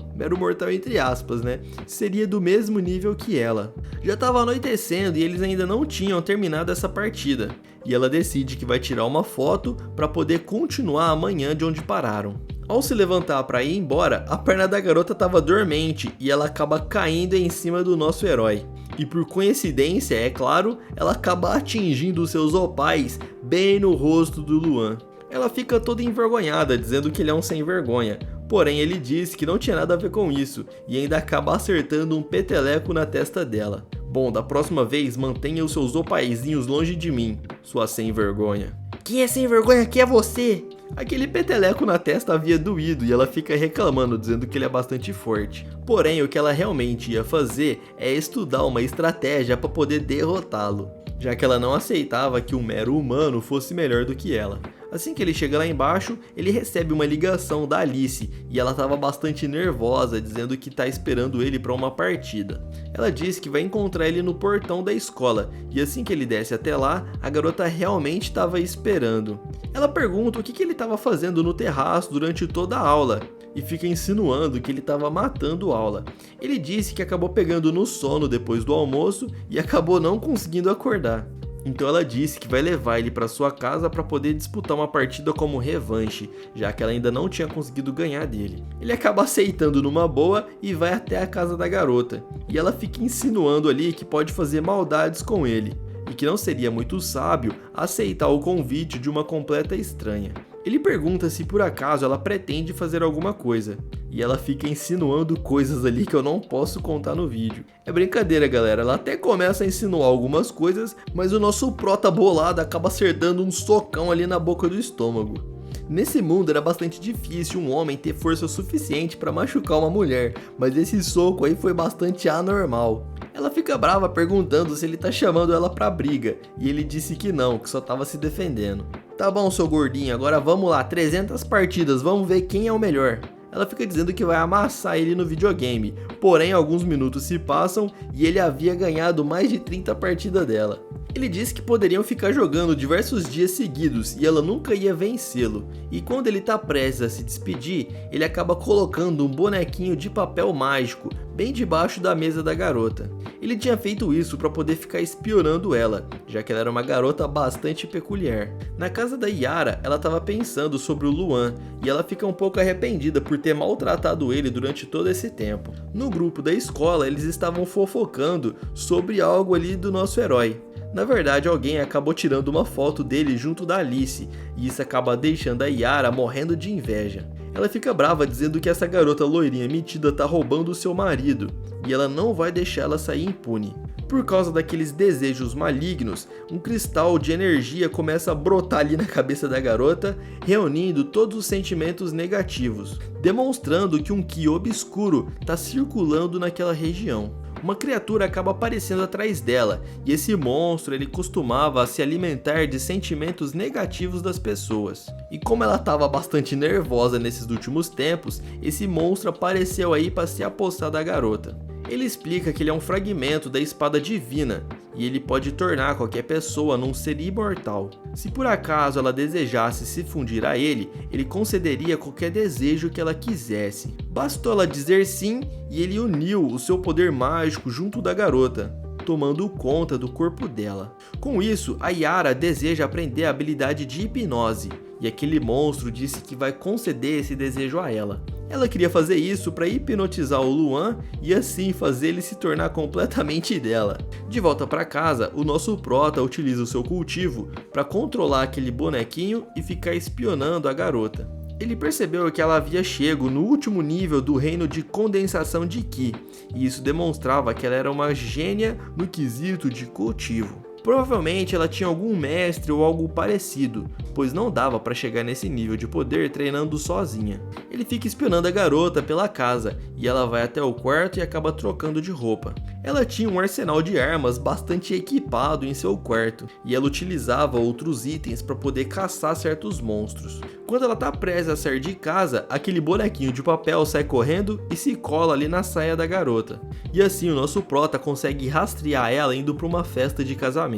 entre aspas, né, seria do mesmo nível que ela. Já estava anoitecendo e eles ainda não tinham terminado essa partida. E ela decide que vai tirar uma foto para poder continuar amanhã de onde pararam. Ao se levantar para ir embora, a perna da garota estava dormente e ela acaba caindo em cima do nosso herói. E por coincidência, é claro, ela acaba atingindo seus opais bem no rosto do Luan. Ela fica toda envergonhada, dizendo que ele é um sem vergonha. Porém, ele diz que não tinha nada a ver com isso e ainda acaba acertando um peteleco na testa dela. Bom, da próxima vez mantenha os seus opaizinhos longe de mim, sua sem vergonha. Quem é sem vergonha aqui é você! Aquele peteleco na testa havia doído e ela fica reclamando, dizendo que ele é bastante forte. Porém, o que ela realmente ia fazer é estudar uma estratégia para poder derrotá-lo, já que ela não aceitava que um mero humano fosse melhor do que ela. Assim que ele chega lá embaixo, ele recebe uma ligação da Alice e ela estava bastante nervosa, dizendo que está esperando ele para uma partida. Ela diz que vai encontrar ele no portão da escola e assim que ele desce até lá, a garota realmente estava esperando. Ela pergunta o que ele estava fazendo no terraço durante toda a aula e fica insinuando que ele estava matando aula. Ele disse que acabou pegando no sono depois do almoço e acabou não conseguindo acordar. Então ela disse que vai levar ele para sua casa para poder disputar uma partida como revanche, já que ela ainda não tinha conseguido ganhar dele. Ele acaba aceitando numa boa e vai até a casa da garota, e ela fica insinuando ali que pode fazer maldades com ele, e que não seria muito sábio aceitar o convite de uma completa estranha. Ele pergunta se por acaso ela pretende fazer alguma coisa, e ela fica insinuando coisas ali que eu não posso contar no vídeo. É brincadeira, galera, ela até começa a insinuar algumas coisas, mas o nosso prota bolado acaba acertando um socão ali na boca do estômago. Nesse mundo era bastante difícil um homem ter força suficiente para machucar uma mulher, mas esse soco aí foi bastante anormal. Ela fica brava perguntando se ele tá chamando ela pra briga, e ele disse que não, que só tava se defendendo. Tá bom, seu gordinho, agora vamos lá, 300 partidas, vamos ver quem é o melhor. Ela fica dizendo que vai amassar ele no videogame, porém alguns minutos se passam e ele havia ganhado mais de 30 partidas dela. Ele disse que poderiam ficar jogando diversos dias seguidos e ela nunca ia vencê-lo, e quando ele tá prestes a se despedir, ele acaba colocando um bonequinho de papel mágico bem debaixo da mesa da garota. Ele tinha feito isso para poder ficar espionando ela, já que ela era uma garota bastante peculiar. Na casa da Yara, ela estava pensando sobre o Luan, e ela fica um pouco arrependida por ter maltratado ele durante todo esse tempo. No grupo da escola, eles estavam fofocando sobre algo ali do nosso herói. Na verdade, alguém acabou tirando uma foto dele junto da Alice, e isso acaba deixando a Yara morrendo de inveja. Ela fica brava dizendo que essa garota loirinha metida tá roubando o seu marido, e ela não vai deixar ela sair impune. Por causa daqueles desejos malignos, um cristal de energia começa a brotar ali na cabeça da garota, reunindo todos os sentimentos negativos, demonstrando que um ki obscuro está circulando naquela região. Uma criatura acaba aparecendo atrás dela, e esse monstro ele costumava se alimentar de sentimentos negativos das pessoas. E como ela estava bastante nervosa nesses últimos tempos, esse monstro apareceu aí para se apossar da garota. Ele explica que ele é um fragmento da espada divina, e ele pode tornar qualquer pessoa num ser imortal. Se por acaso ela desejasse se fundir a ele, ele concederia qualquer desejo que ela quisesse. Bastou ela dizer sim e ele uniu o seu poder mágico junto da garota, tomando conta do corpo dela. Com isso, a Yara deseja aprender a habilidade de hipnose, e aquele monstro disse que vai conceder esse desejo a ela. Ela queria fazer isso para hipnotizar o Luan e assim fazer ele se tornar completamente dela. De volta para casa, o nosso prota utiliza o seu cultivo para controlar aquele bonequinho e ficar espionando a garota. Ele percebeu que ela havia chego no último nível do reino de condensação de Ki, e isso demonstrava que ela era uma gênia no quesito de cultivo. Provavelmente ela tinha algum mestre ou algo parecido, pois não dava para chegar nesse nível de poder treinando sozinha. Ele fica espionando a garota pela casa, e ela vai até o quarto e acaba trocando de roupa. Ela tinha um arsenal de armas bastante equipado em seu quarto, e ela utilizava outros itens para poder caçar certos monstros. Quando ela tá prestes a sair de casa, aquele bonequinho de papel sai correndo e se cola ali na saia da garota. E assim o nosso prota consegue rastrear ela indo para uma festa de casamento.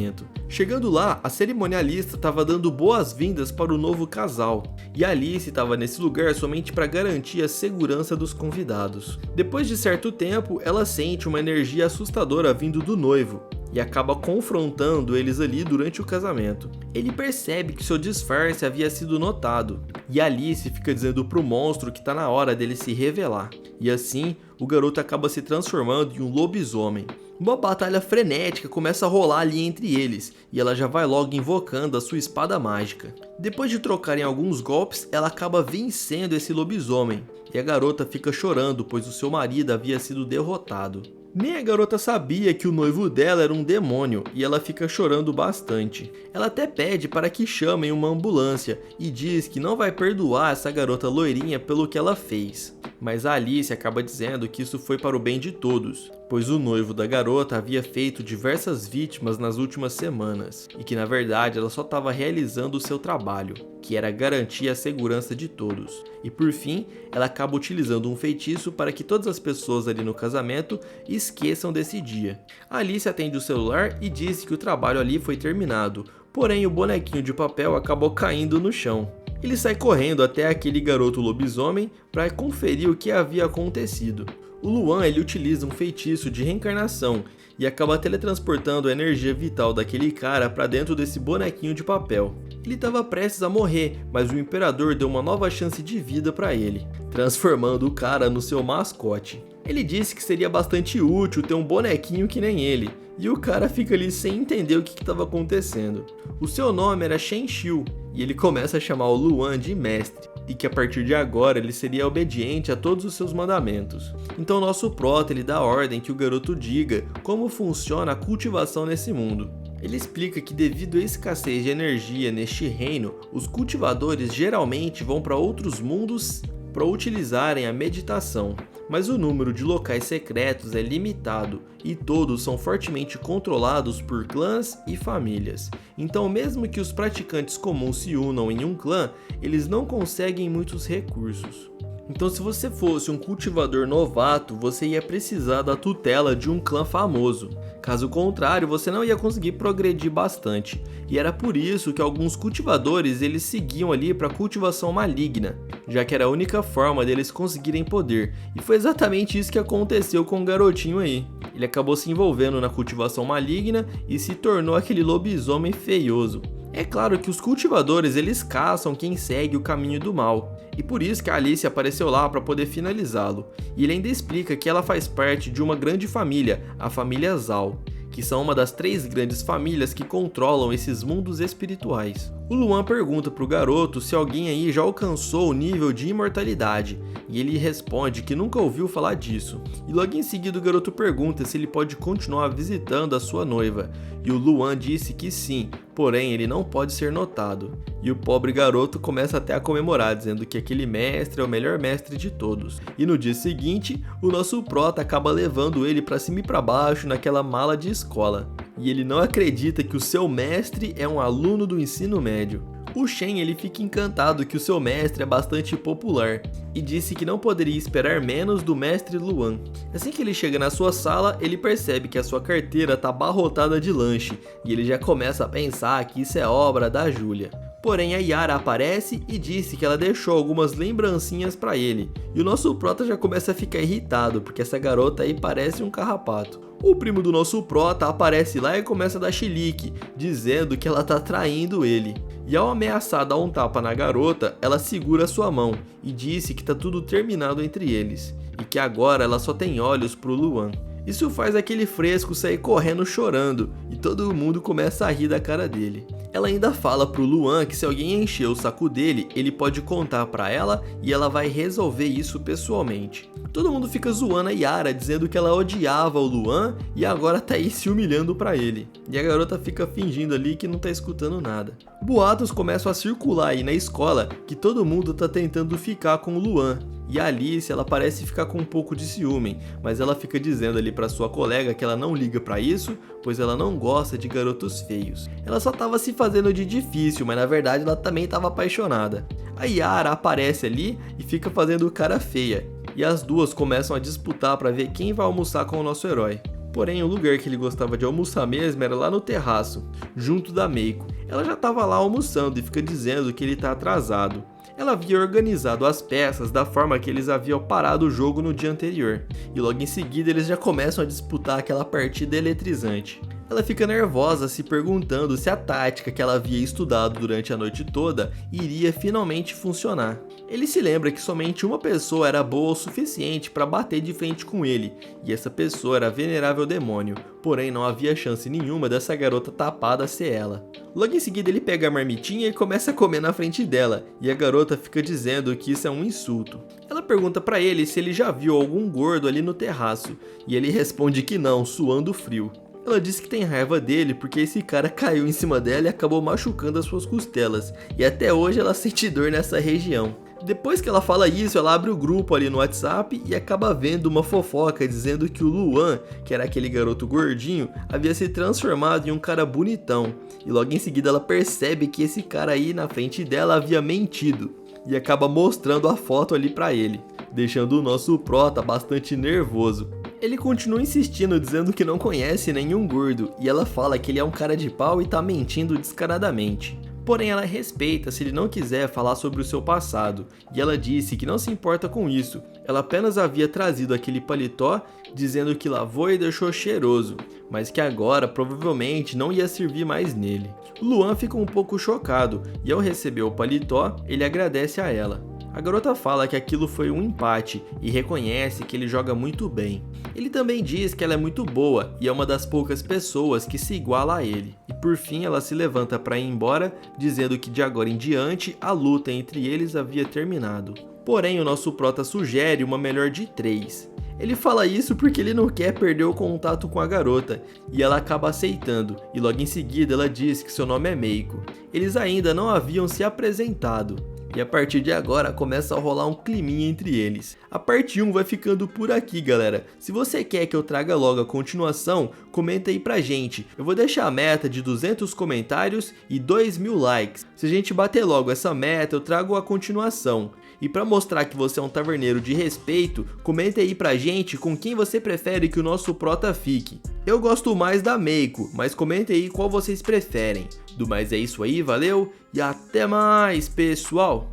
Chegando lá, a cerimonialista estava dando boas-vindas para o novo casal, e a Alice estava nesse lugar somente para garantir a segurança dos convidados. Depois de certo tempo, ela sente uma energia assustadora vindo do noivo, e acaba confrontando eles ali durante o casamento. Ele percebe que seu disfarce havia sido notado, e Alice fica dizendo pro monstro que tá na hora dele se revelar. E assim, o garoto acaba se transformando em um lobisomem. Uma batalha frenética começa a rolar ali entre eles, e ela já vai logo invocando a sua espada mágica. Depois de trocarem alguns golpes, ela acaba vencendo esse lobisomem, e a garota fica chorando pois o seu marido havia sido derrotado. Nem a garota sabia que o noivo dela era um demônio e ela fica chorando bastante. Ela até pede para que chamem uma ambulância e diz que não vai perdoar essa garota loirinha pelo que ela fez. Mas a Alice acaba dizendo que isso foi para o bem de todos, pois o noivo da garota havia feito diversas vítimas nas últimas semanas e que na verdade ela só estava realizando o seu trabalho, que era garantir a segurança de todos. E por fim, ela acaba utilizando um feitiço para que todas as pessoas ali no casamento esqueçam desse dia. A Alice atende o celular e disse que o trabalho ali foi terminado, porém o bonequinho de papel acabou caindo no chão. Ele sai correndo até aquele garoto lobisomem para conferir o que havia acontecido. O Luan ele utiliza um feitiço de reencarnação e acaba teletransportando a energia vital daquele cara para dentro desse bonequinho de papel. Ele estava prestes a morrer, mas o imperador deu uma nova chance de vida para ele, transformando o cara no seu mascote. Ele disse que seria bastante útil ter um bonequinho que nem ele, e o cara fica ali sem entender o que estava acontecendo. O seu nome era Shen Xiu, e ele começa a chamar o Luan de mestre, e que a partir de agora ele seria obediente a todos os seus mandamentos. Então nosso prota ele dá ordem que o garoto diga como funciona a cultivação nesse mundo. Ele explica que devido à escassez de energia neste reino, os cultivadores geralmente vão para outros mundos para utilizarem a meditação, mas o número de locais secretos é limitado e todos são fortemente controlados por clãs e famílias. Então, mesmo que os praticantes comuns se unam em um clã, eles não conseguem muitos recursos. Então, se você fosse um cultivador novato, você ia precisar da tutela de um clã famoso. Caso contrário, você não ia conseguir progredir bastante. E era por isso que alguns cultivadores eles seguiam ali para a cultivação maligna, já que era a única forma deles conseguirem poder. E foi exatamente isso que aconteceu com o garotinho aí. Ele acabou se envolvendo na cultivação maligna e se tornou aquele lobisomem feioso. É claro que os cultivadores eles caçam quem segue o caminho do mal, e por isso que a Alice apareceu lá para poder finalizá-lo. E ele ainda explica que ela faz parte de uma grande família, a família Zhao, que são uma das 3 grandes famílias que controlam esses mundos espirituais. O Luan pergunta pro garoto se alguém aí já alcançou o nível de imortalidade, e ele responde que nunca ouviu falar disso. E logo em seguida o garoto pergunta se ele pode continuar visitando a sua noiva, e o Luan disse que sim, porém ele não pode ser notado. E o pobre garoto começa até a comemorar, dizendo que aquele mestre é o melhor mestre de todos. E no dia seguinte, o nosso prota acaba levando ele para cima e para baixo naquela mala de escola. E ele não acredita que o seu mestre é um aluno do ensino médio. O Shen ele fica encantado que o seu mestre é bastante popular e disse que não poderia esperar menos do mestre Luan. Assim que ele chega na sua sala, ele percebe que a sua carteira está abarrotada de lanche e ele já começa a pensar que isso é obra da Júlia. Porém a Yara aparece e disse que ela deixou algumas lembrancinhas para ele. E o nosso prota já começa a ficar irritado, porque essa garota aí parece um carrapato. O primo do nosso prota aparece lá e começa a dar chilique, dizendo que ela tá traindo ele. E ao ameaçar dar um tapa na garota, ela segura sua mão e disse que tá tudo terminado entre eles. E que agora ela só tem olhos pro Luan. Isso faz aquele fresco sair correndo chorando e todo mundo começa a rir da cara dele. Ela ainda fala pro Luan que se alguém encher o saco dele, ele pode contar pra ela e ela vai resolver isso pessoalmente. Todo mundo fica zoando a Yara, dizendo que ela odiava o Luan e agora tá aí se humilhando pra ele. E a garota fica fingindo ali que não tá escutando nada. Boatos começam a circular aí na escola que todo mundo tá tentando ficar com o Luan. E a Alice, ela parece ficar com um pouco de ciúme, mas ela fica dizendo ali pra sua colega que ela não liga pra isso, pois ela não gosta de garotos feios. Ela só tava se fazendo de difícil, mas na verdade ela também tava apaixonada. A Yara aparece ali e fica fazendo cara feia, e as duas começam a disputar pra ver quem vai almoçar com o nosso herói. Porém, o lugar que ele gostava de almoçar mesmo era lá no terraço, junto da Meiko. Ela já tava lá almoçando e fica dizendo que ele tá atrasado. Ela havia organizado as peças da forma que eles haviam parado o jogo no dia anterior, e logo em seguida eles já começam a disputar aquela partida eletrizante. Ela fica nervosa, se perguntando se a tática que ela havia estudado durante a noite toda iria finalmente funcionar. Ele se lembra que somente uma pessoa era boa o suficiente para bater de frente com ele, e essa pessoa era Venerável Demônio, porém não havia chance nenhuma dessa garota tapada ser ela. Logo em seguida ele pega a marmitinha e começa a comer na frente dela, e a garota fica dizendo que isso é um insulto. Ela pergunta para ele se ele já viu algum gordo ali no terraço, e ele responde que não, suando frio. Ela diz que tem raiva dele porque esse cara caiu em cima dela e acabou machucando as suas costelas, e até hoje ela sente dor nessa região. Depois que ela fala isso, ela abre o grupo ali no WhatsApp e acaba vendo uma fofoca dizendo que o Luan, que era aquele garoto gordinho, havia se transformado em um cara bonitão. E logo em seguida ela percebe que esse cara aí na frente dela havia mentido. E acaba mostrando a foto ali pra ele, deixando o nosso prota bastante nervoso. Ele continua insistindo, dizendo que não conhece nenhum gordo, e ela fala que ele é um cara de pau e tá mentindo descaradamente. Porém, ela respeita se ele não quiser falar sobre o seu passado, e ela disse que não se importa com isso. Ela apenas havia trazido aquele paletó dizendo que lavou e deixou cheiroso, mas que agora provavelmente não ia servir mais nele. Luan fica um pouco chocado, e ao receber o paletó, ele agradece a ela. A garota fala que aquilo foi um empate e reconhece que ele joga muito bem. Ele também diz que ela é muito boa e é uma das poucas pessoas que se iguala a ele. E por fim ela se levanta para ir embora, dizendo que de agora em diante a luta entre eles havia terminado. Porém o nosso prota sugere uma melhor de 3. Ele fala isso porque ele não quer perder o contato com a garota, e ela acaba aceitando, e logo em seguida ela diz que seu nome é Meiko. Eles ainda não haviam se apresentado. E a partir de agora começa a rolar um climinha entre eles. A parte 1 vai ficando por aqui, galera. Se você quer que eu traga logo a continuação, comenta aí pra gente. Eu vou deixar a meta de 200 comentários e 2.000 likes. Se a gente bater logo essa meta, eu trago a continuação. E pra mostrar que você é um taverneiro de respeito, comenta aí pra gente com quem você prefere que o nosso prota fique. Eu gosto mais da Meiko, mas comenta aí qual vocês preferem. Do mais é isso aí, valeu e até mais, pessoal!